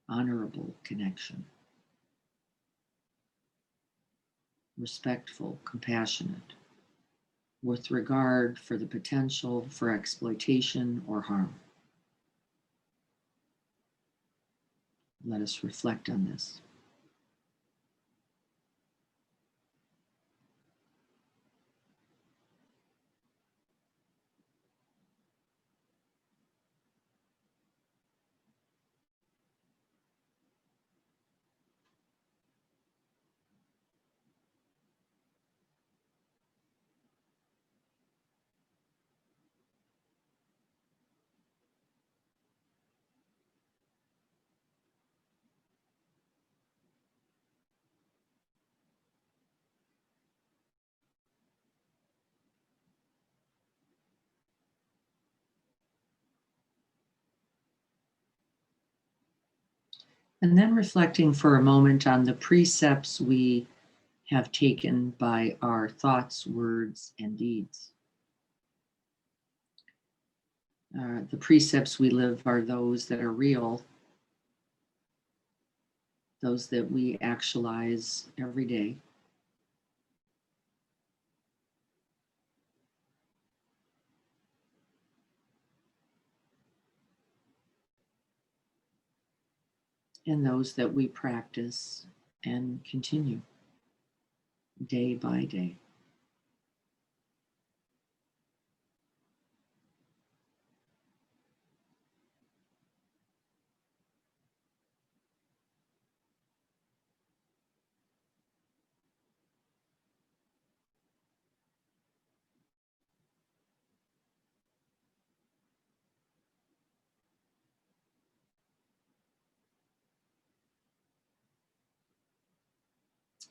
honorable connection, respectful, compassionate, with regard for the potential for exploitation or harm. Let us reflect on this. And then reflecting for a moment on the precepts we have taken by our thoughts, words, and deeds. The precepts we live are those that are real, those that we actualize every day. And those that we practice and continue day by day.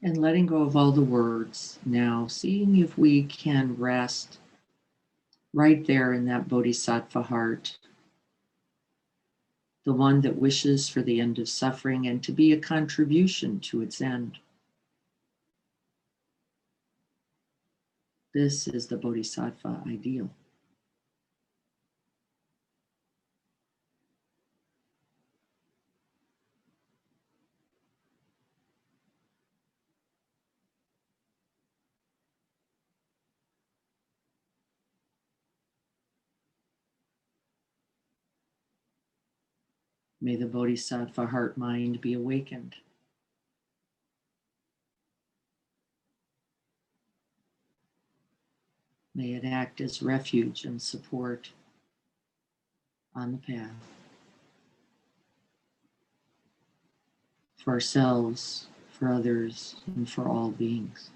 And letting go of all the words now, seeing if we can rest right there in that bodhisattva heart, the one that wishes for the end of suffering and to be a contribution to its end. This is the bodhisattva ideal. May the bodhisattva heart mind be awakened. May it act as refuge and support on the path for ourselves, for others, and for all beings.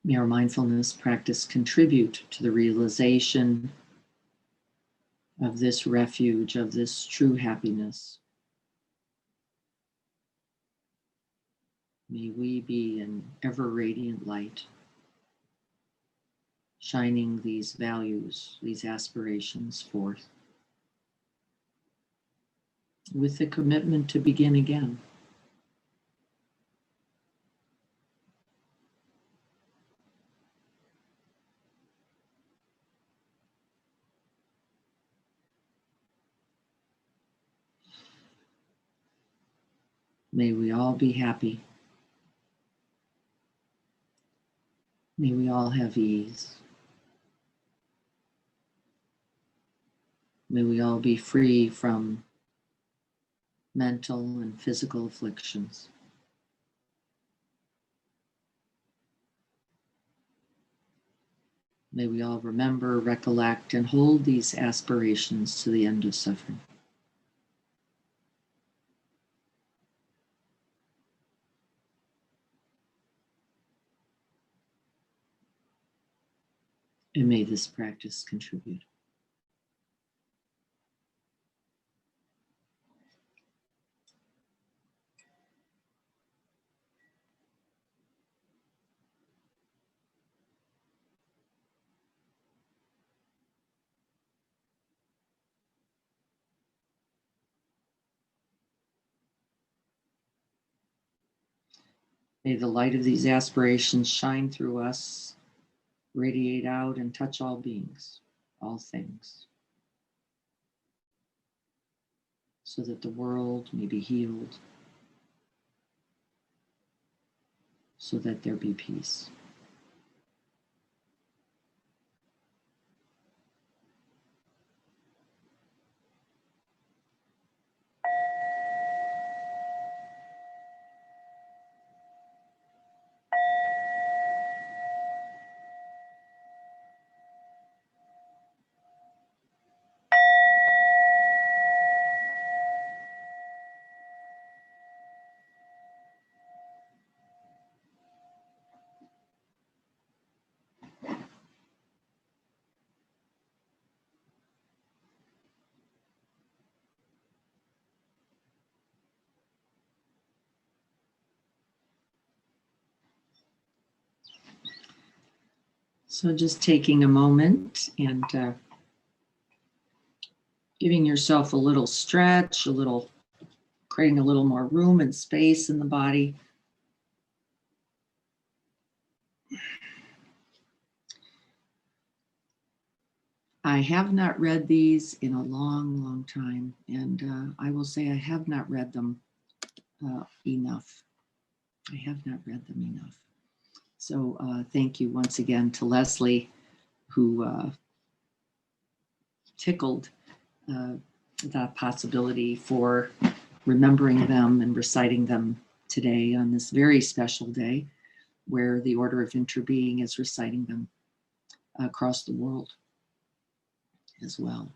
May our mindfulness practice contribute to the realization of this refuge, of this true happiness. May we be an ever radiant light, shining these values, these aspirations forth, with the commitment to begin again. May we all be happy. May we all have ease. May we all be free from mental and physical afflictions. May we all remember, recollect, and hold these aspirations to the end of suffering. And may this practice contribute. May the light of these aspirations shine through us, radiate out, and touch all beings, all things, so that the world may be healed, so that there be peace. So just taking a moment and giving yourself a little stretch, creating a little more room and space in the body. I have not read these in a long, long time, and I will say I have not read them enough. I have not read them enough. So thank you once again to Leslie, who tickled that possibility for remembering them and reciting them today on this very special day where the Order of Interbeing is reciting them across the world as well.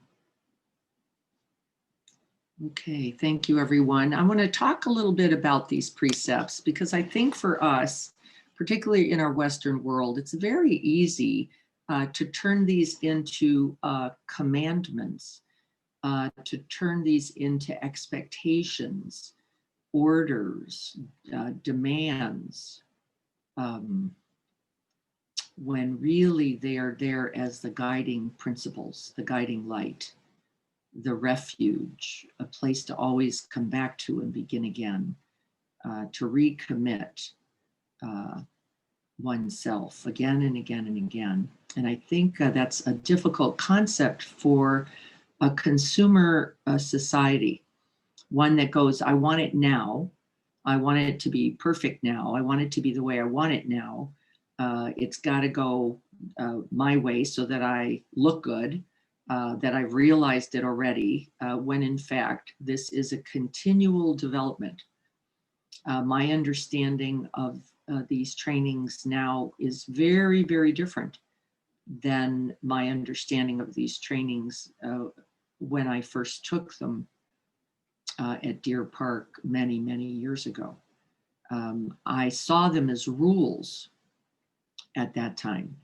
Okay, thank you, everyone. I want to talk a little bit about these precepts because I think for us, particularly in our Western world, it's very easy to turn these into commandments, to turn these into expectations, orders, demands, when really they are there as the guiding principles, the guiding light, the refuge, a place to always come back to and begin again, to recommit oneself again and again and again. And I think that's a difficult concept for a consumer society, one that goes, I want it now. I want it to be perfect now. I want it to be the way I want it now. It's got to go my way so that I look good, that I've realized it already, when in fact, this is a continual development. My understanding of these trainings now is very, very different than my understanding of these trainings when I first took them at Deer Park many, many years ago. I saw them as rules at that time,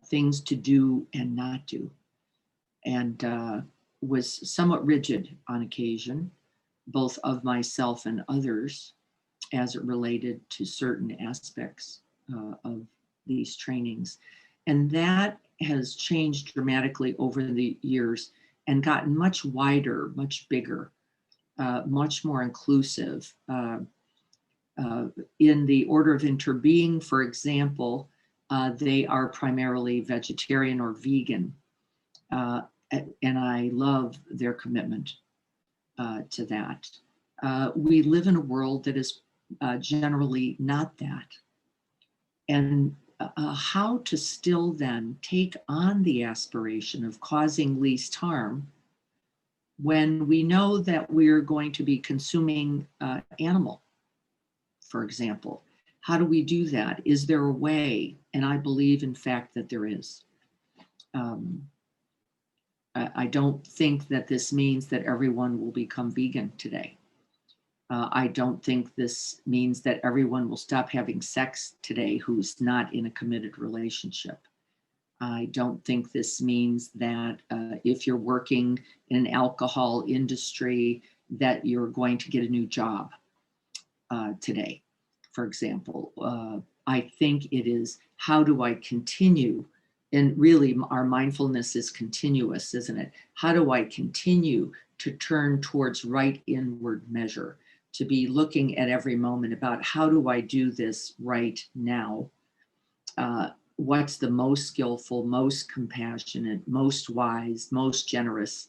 things to do and not do, and was somewhat rigid on occasion, both of myself and others, as it related to certain aspects of these trainings. And that has changed dramatically over the years and gotten much wider, much bigger, much more inclusive. In the order of interbeing, for example, they are primarily vegetarian or vegan. And I love their commitment to that. We live in a world that is generally not that. And how to still then take on the aspiration of causing least harm when we know that we're going to be consuming animal, for example. How do we do that? Is there a way? And I believe, in fact, that there is. I don't think that this means that everyone will become vegan today. I don't think this means that everyone will stop having sex today who's not in a committed relationship. I don't think this means that if you're working in an alcohol industry, that you're going to get a new job today, for example. I think it is, how do I continue? And really, our mindfulness is continuous, isn't it? How do I continue to turn towards right inward measure, to be looking at every moment about how do I do this right now? What's the most skillful, most compassionate, most wise, most generous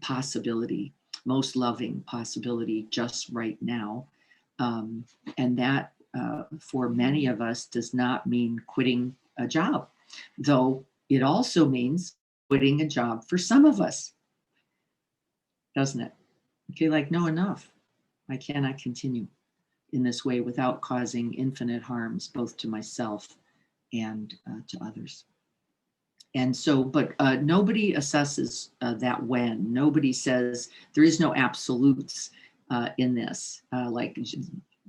possibility, most loving possibility just right now? And that for many of us does not mean quitting a job, though it also means quitting a job for some of us, doesn't it? Okay, like, no, enough. I cannot continue in this way without causing infinite harms, both to myself and to others. And so, but nobody assesses that when. Nobody says there is no absolutes in this, like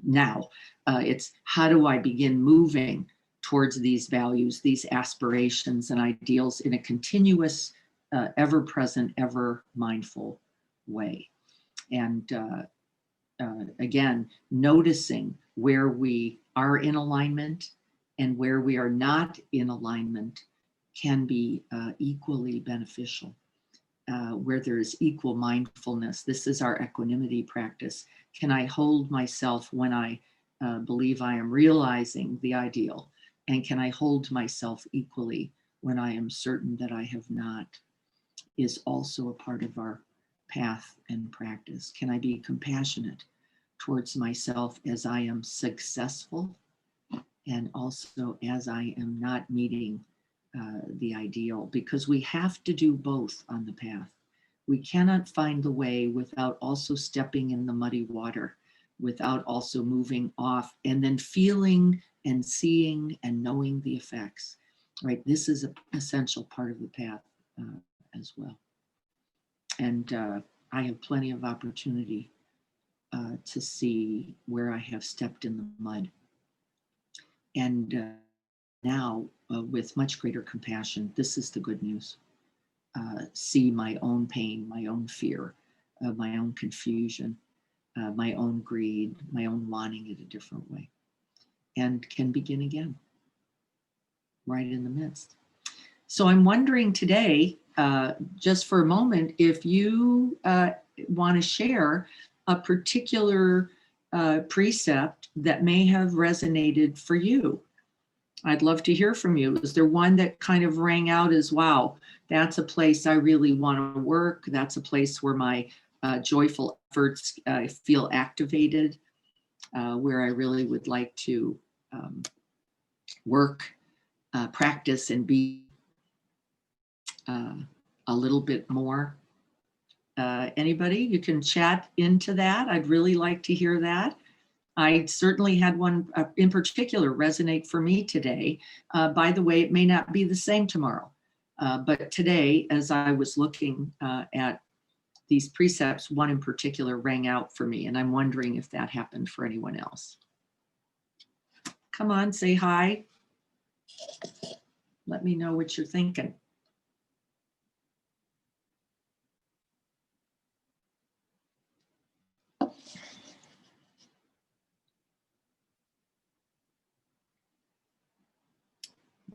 now. It's how do I begin moving towards these values, these aspirations and ideals in a continuous, ever-present, ever-mindful way. And again, noticing where we are in alignment and where we are not in alignment can be equally beneficial. Where there is equal mindfulness, this is our equanimity practice. Can I hold myself when I believe I am realizing the ideal? And can I hold myself equally when I am certain that I have not? Is also a part of our path and practice. Can I be compassionate towards myself as I am successful and also as I am not meeting the ideal? Because we have to do both on the path. We cannot find the way without also stepping in the muddy water, without also moving off and then feeling and seeing and knowing the effects, right? This is an essential part of the path as well. And I have plenty of opportunity to see where I have stepped in the mud. And now, with much greater compassion, this is the good news. See my own pain, my own fear, my own confusion, my own greed, my own wanting it a different way, and can begin again, right in the midst. So I'm wondering today, just for a moment, if you want to share a particular precept that may have resonated for you. I'd love to hear from you. Is there one that kind of rang out as, wow, that's a place I really want to work. That's a place where my joyful efforts feel activated. where I really would like to work, practice, and be a little bit more. Anybody, you can chat into that. I'd really like to hear that. I certainly had one in particular resonate for me today. By the way, it may not be the same tomorrow, but today, as I was looking at these precepts, one in particular rang out for me, and I'm wondering if that happened for anyone else. Come on, say hi. Let me know what you're thinking.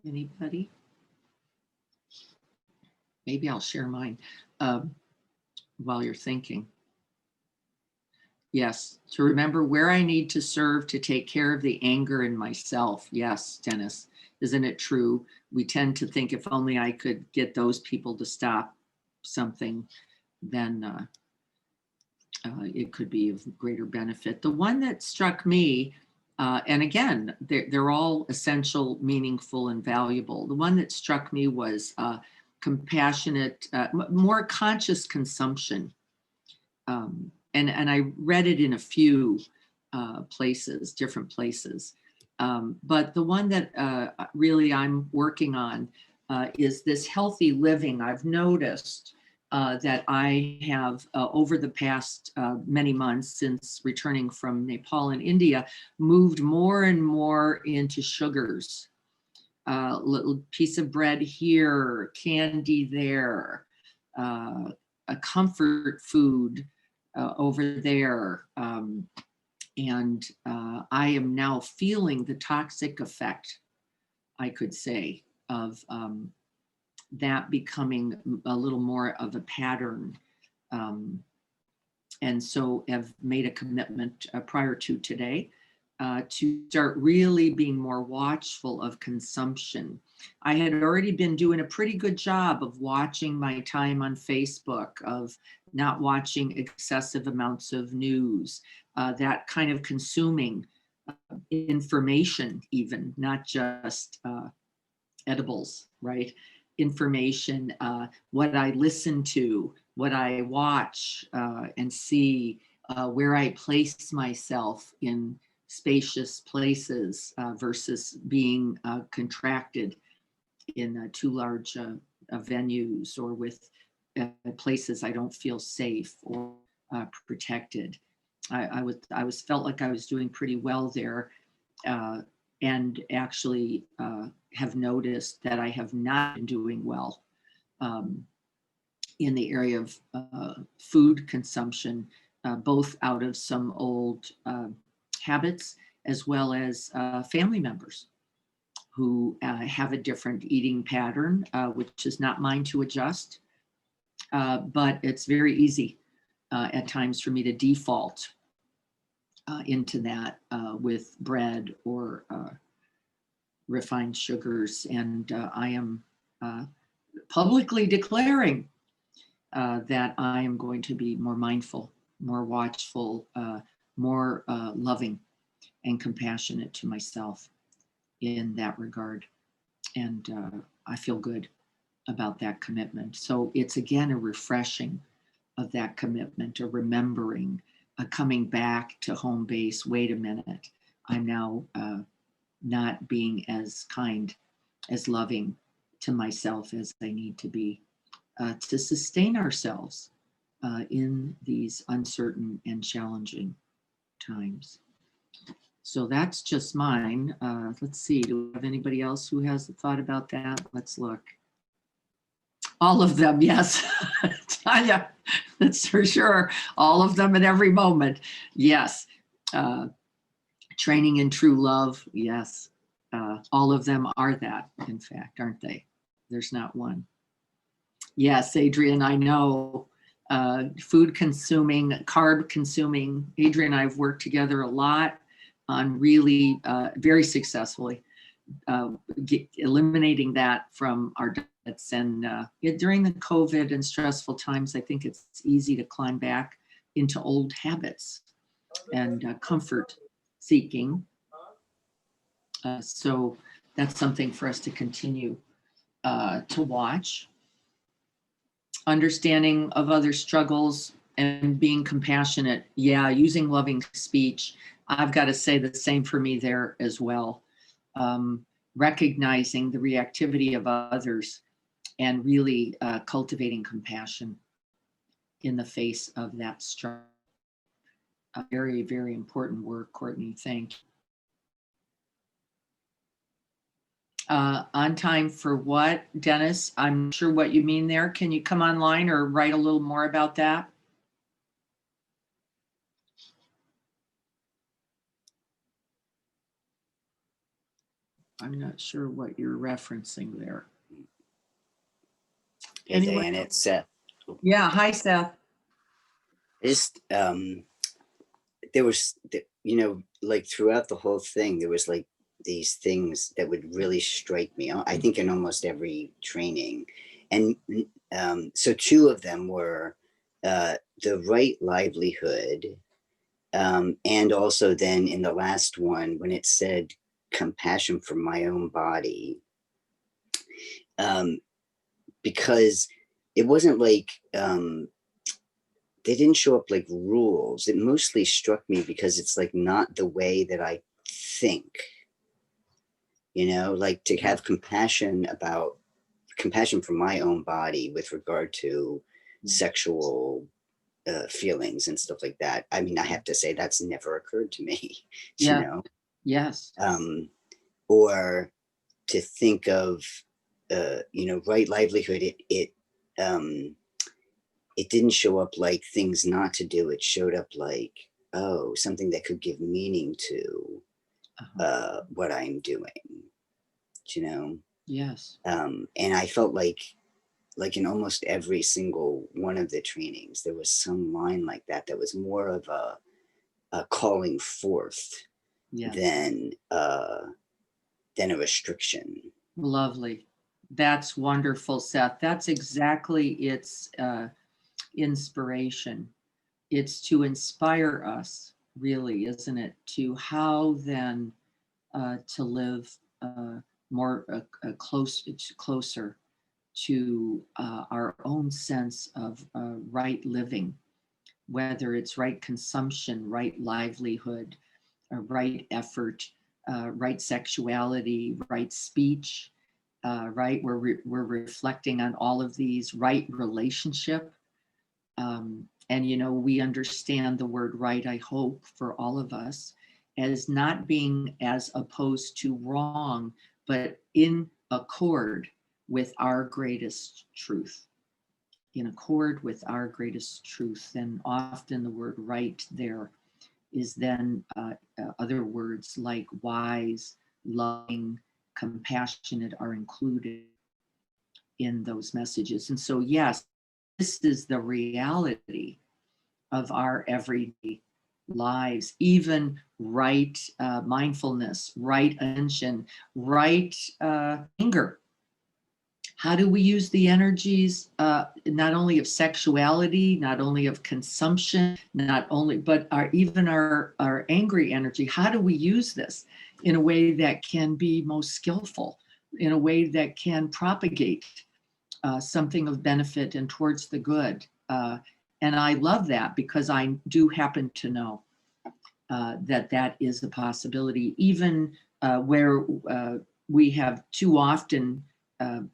Anybody? Maybe I'll share mine while you're thinking. Yes, to remember where I need to serve to take care of the anger in myself. Yes, Dennis, isn't it true? We tend to think if only I could get those people to stop something, then it could be of greater benefit. The one that struck me, and again, they're all essential, meaningful, and valuable. The one that struck me was compassionate, more conscious consumption. And I read it in a few places, different places. But the one that really I'm working on is this healthy living. I've noticed that I have, over the past many months since returning from Nepal and India, moved more and more into sugars. Little piece of bread here, candy there, a comfort food over there. And I am now feeling the toxic effect, I could say, of that becoming a little more of a pattern. And so I've made a commitment prior to today to start really being more watchful of consumption. I had already been doing a pretty good job of watching my time on Facebook, of not watching excessive amounts of news, that kind of consuming information, even not just edibles, right? Information, what I listen to, what I watch and see, where I place myself in spacious places versus being contracted in too large venues or with places I don't feel safe or protected. I was felt like I was doing pretty well there, and actually have noticed that I have not been doing well in the area of food consumption, both out of some old habits as well as family members who have a different eating pattern, which is not mine to adjust. But it's very easy at times for me to default into that with bread or refined sugars. And I am publicly declaring that I am going to be more mindful, more watchful, more loving and compassionate to myself in that regard. And I feel good about that commitment. So it's again a refreshing of that commitment, a remembering, a coming back to home base. Wait a minute, I'm now not being as kind, as loving to myself as I need to be to sustain ourselves in these uncertain and challenging times. So that's just mine. Let's see, do we have anybody else who has a thought about that? Let's look. All of them, yes. Tanya, that's for sure. All of them at every moment. Yes. Training in true love. Yes. All of them are that, in fact, aren't they? There's not one. Yes, Adrian, I know. Food consuming, carb consuming. Adrian and I have worked together a lot on really very successfully eliminating that from our diets. And during the COVID and stressful times, I think it's easy to climb back into old habits and comfort seeking. So that's something for us to continue to watch. Understanding of other struggles and being compassionate. Yeah, using loving speech. I've got to say the same for me there as well. Recognizing the reactivity of others and really cultivating compassion in the face of that struggle. Very, very important work, Courtney. Thank you. On time for what, Dennis? I'm not sure what you mean there. Can you come online or write a little more about that? I'm not sure what you're referencing there. Hey, Diane, it's Seth. Yeah, hi, Seth. Just, there was, like throughout the whole thing, there was like these things that would really strike me. I think in almost every training. And so two of them were the right livelihood. And also then in the last one, when it said compassion for my own body, because it wasn't like, they didn't show up like rules. It mostly struck me because it's like not the way that I think, like to have compassion for my own body with regard to sexual feelings and stuff like that. I mean, I have to say that's never occurred to me, Yeah. Yes. Or to think of, right livelihood. It didn't show up like things not to do. It showed up like, oh, something that could give meaning to what I'm doing, Yes. And I felt like in almost every single one of the trainings, there was some line like that was more of a calling forth than a restriction. Lovely. That's wonderful, Seth. That's exactly its inspiration. It's to inspire us, really, isn't it? To how then to live more closer to our own sense of right living, whether it's right consumption, right livelihood, right effort, right sexuality, right speech, right? We're reflecting on all of these, right relationship. And, we understand the word right, I hope, for all of us, as not being as opposed to wrong, but in accord with our greatest truth. In accord with our greatest truth. Then often the word right there is then other words like wise, loving, compassionate are included in those messages. And so, yes, this is the reality of our everyday lives, even right mindfulness, right attention, right anger. How do we use the energies, not only of sexuality, not only of consumption, but even our angry energy? How do we use this in a way that can be most skillful, in a way that can propagate something of benefit and towards the good? And I love that because I do happen to know that is a possibility, even where we have too often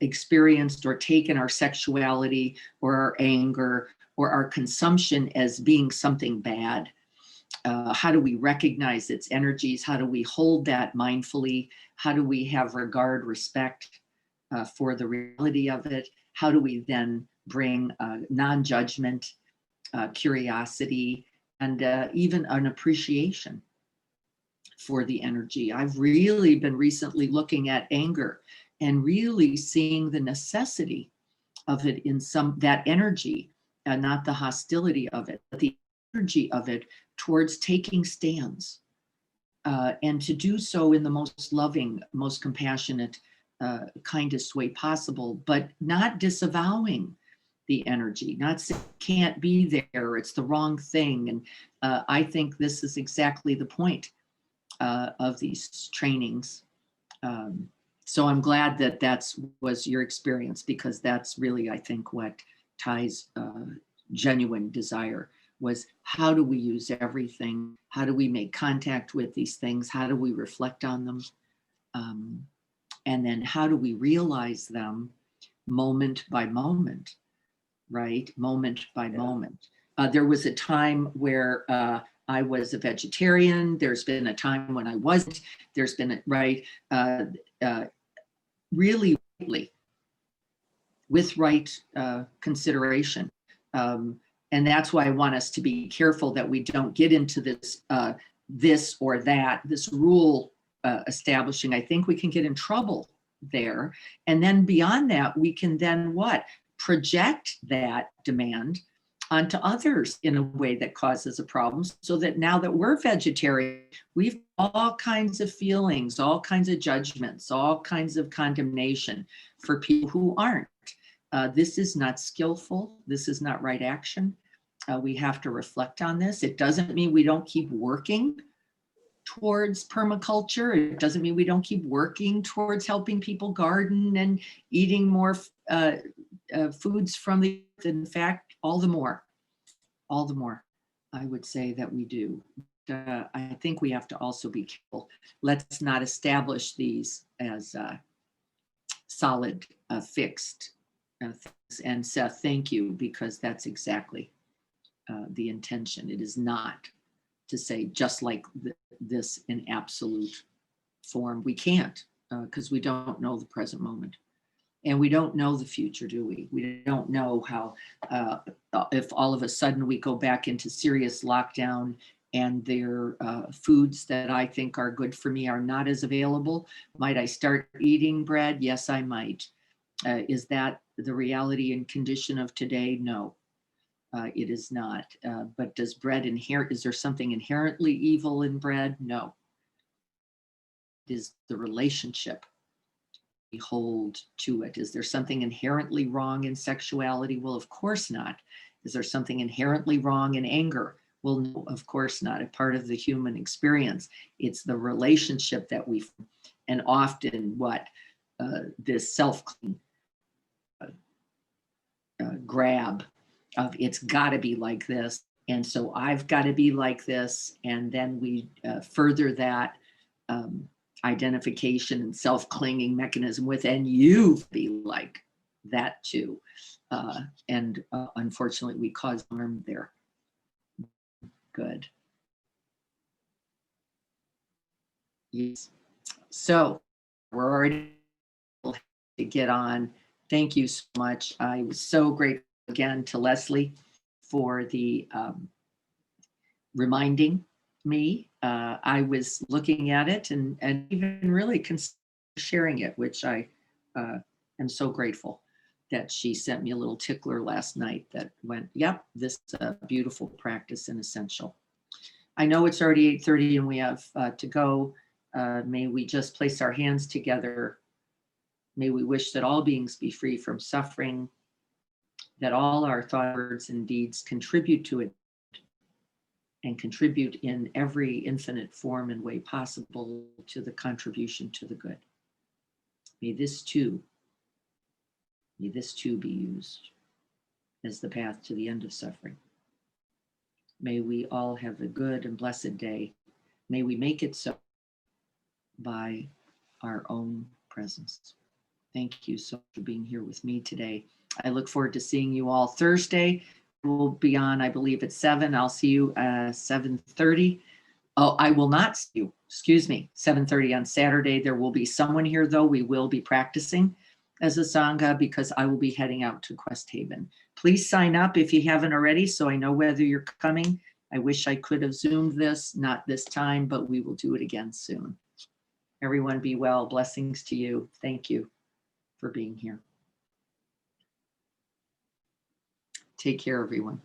experienced or taken our sexuality or our anger or our consumption as being something bad. How do we recognize its energies? How do we hold that mindfully? How do we have regard, respect for the reality of it? How do we then bring non-judgment, curiosity, and even an appreciation for the energy? I've really been recently looking at anger and really seeing the necessity of it in that energy, and not the hostility of it, but the energy of it towards taking stands, and to do so in the most loving, most compassionate, kindest way possible, but not disavowing the energy, not saying it can't be there, it's the wrong thing. And I think this is exactly the point. of these trainings. So I'm glad that was your experience, because that's really, I think, what Ty's genuine desire was. How do we use everything? How do we make contact with these things? How do we reflect on them? And then how do we realize them moment by moment, right? Moment by moment. There was a time where I was a vegetarian. There's been a time when I wasn't. There's been, right, really with right consideration. And that's why I want us to be careful that we don't get into this or that, this rule establishing. I think we can get in trouble there. And then beyond that, we can then what? Project that demand onto others in a way that causes a problem, so that now that we're vegetarian, we've all kinds of feelings, all kinds of judgments, all kinds of condemnation for people who aren't. This is not skillful. This is not right action. We have to reflect on this. It doesn't mean we don't keep working towards permaculture. It doesn't mean we don't keep working towards helping people garden and eating more foods from the earth. In fact, all the more, I would say that we do. I think we have to also be careful. Let's not establish these as solid, fixed things. And Seth, thank you, because that's exactly the intention. It is not to say just like this in absolute form. We can't, because we don't know the present moment. And we don't know the future, do we? We don't know how, if all of a sudden we go back into serious lockdown and their foods that I think are good for me are not as available. Might I start eating bread? Yes, I might. Is that the reality and condition of today? No, it is not. But does bread is there something inherently evil in bread? No. It is the relationship we hold to it. Is there something inherently wrong in sexuality? Well, of course not. Is there something inherently wrong in anger? Well, no, of course not. A part of the human experience. It's the relationship that and often what this self-clean grab of it's got to be like this, and so I've got to be like this, and then we further that identification and self-clinging mechanism with, and you be like that too. And unfortunately, we cause harm there. Good. Yes. So we're already to get on. Thank you so much. I was so grateful again to Leslie for the reminding me. I was looking at it and even really sharing it, which I am so grateful that she sent me a little tickler last night that went, yep, this is a beautiful practice and essential. I know it's already 8:30 and we have to go. May we just place our hands together. May we wish that all beings be free from suffering, that all our thoughts, words, and deeds contribute to it, and contribute in every infinite form and way possible to the contribution to the good. May this too be used as the path to the end of suffering. May we all have a good and blessed day. May we make it so by our own presence. Thank you so much for being here with me today. I look forward to seeing you all Thursday. We'll be on, I believe, at 7. I'll see you at 7:30. Oh, I will not see you, 7:30 on Saturday. There will be someone here, though. We will be practicing as a Sangha because I will be heading out to Quest Haven. Please sign up if you haven't already so I know whether you're coming. I wish I could have Zoomed this, not this time, but we will do it again soon. Everyone be well. Blessings to you. Thank you for being here. Take care, everyone.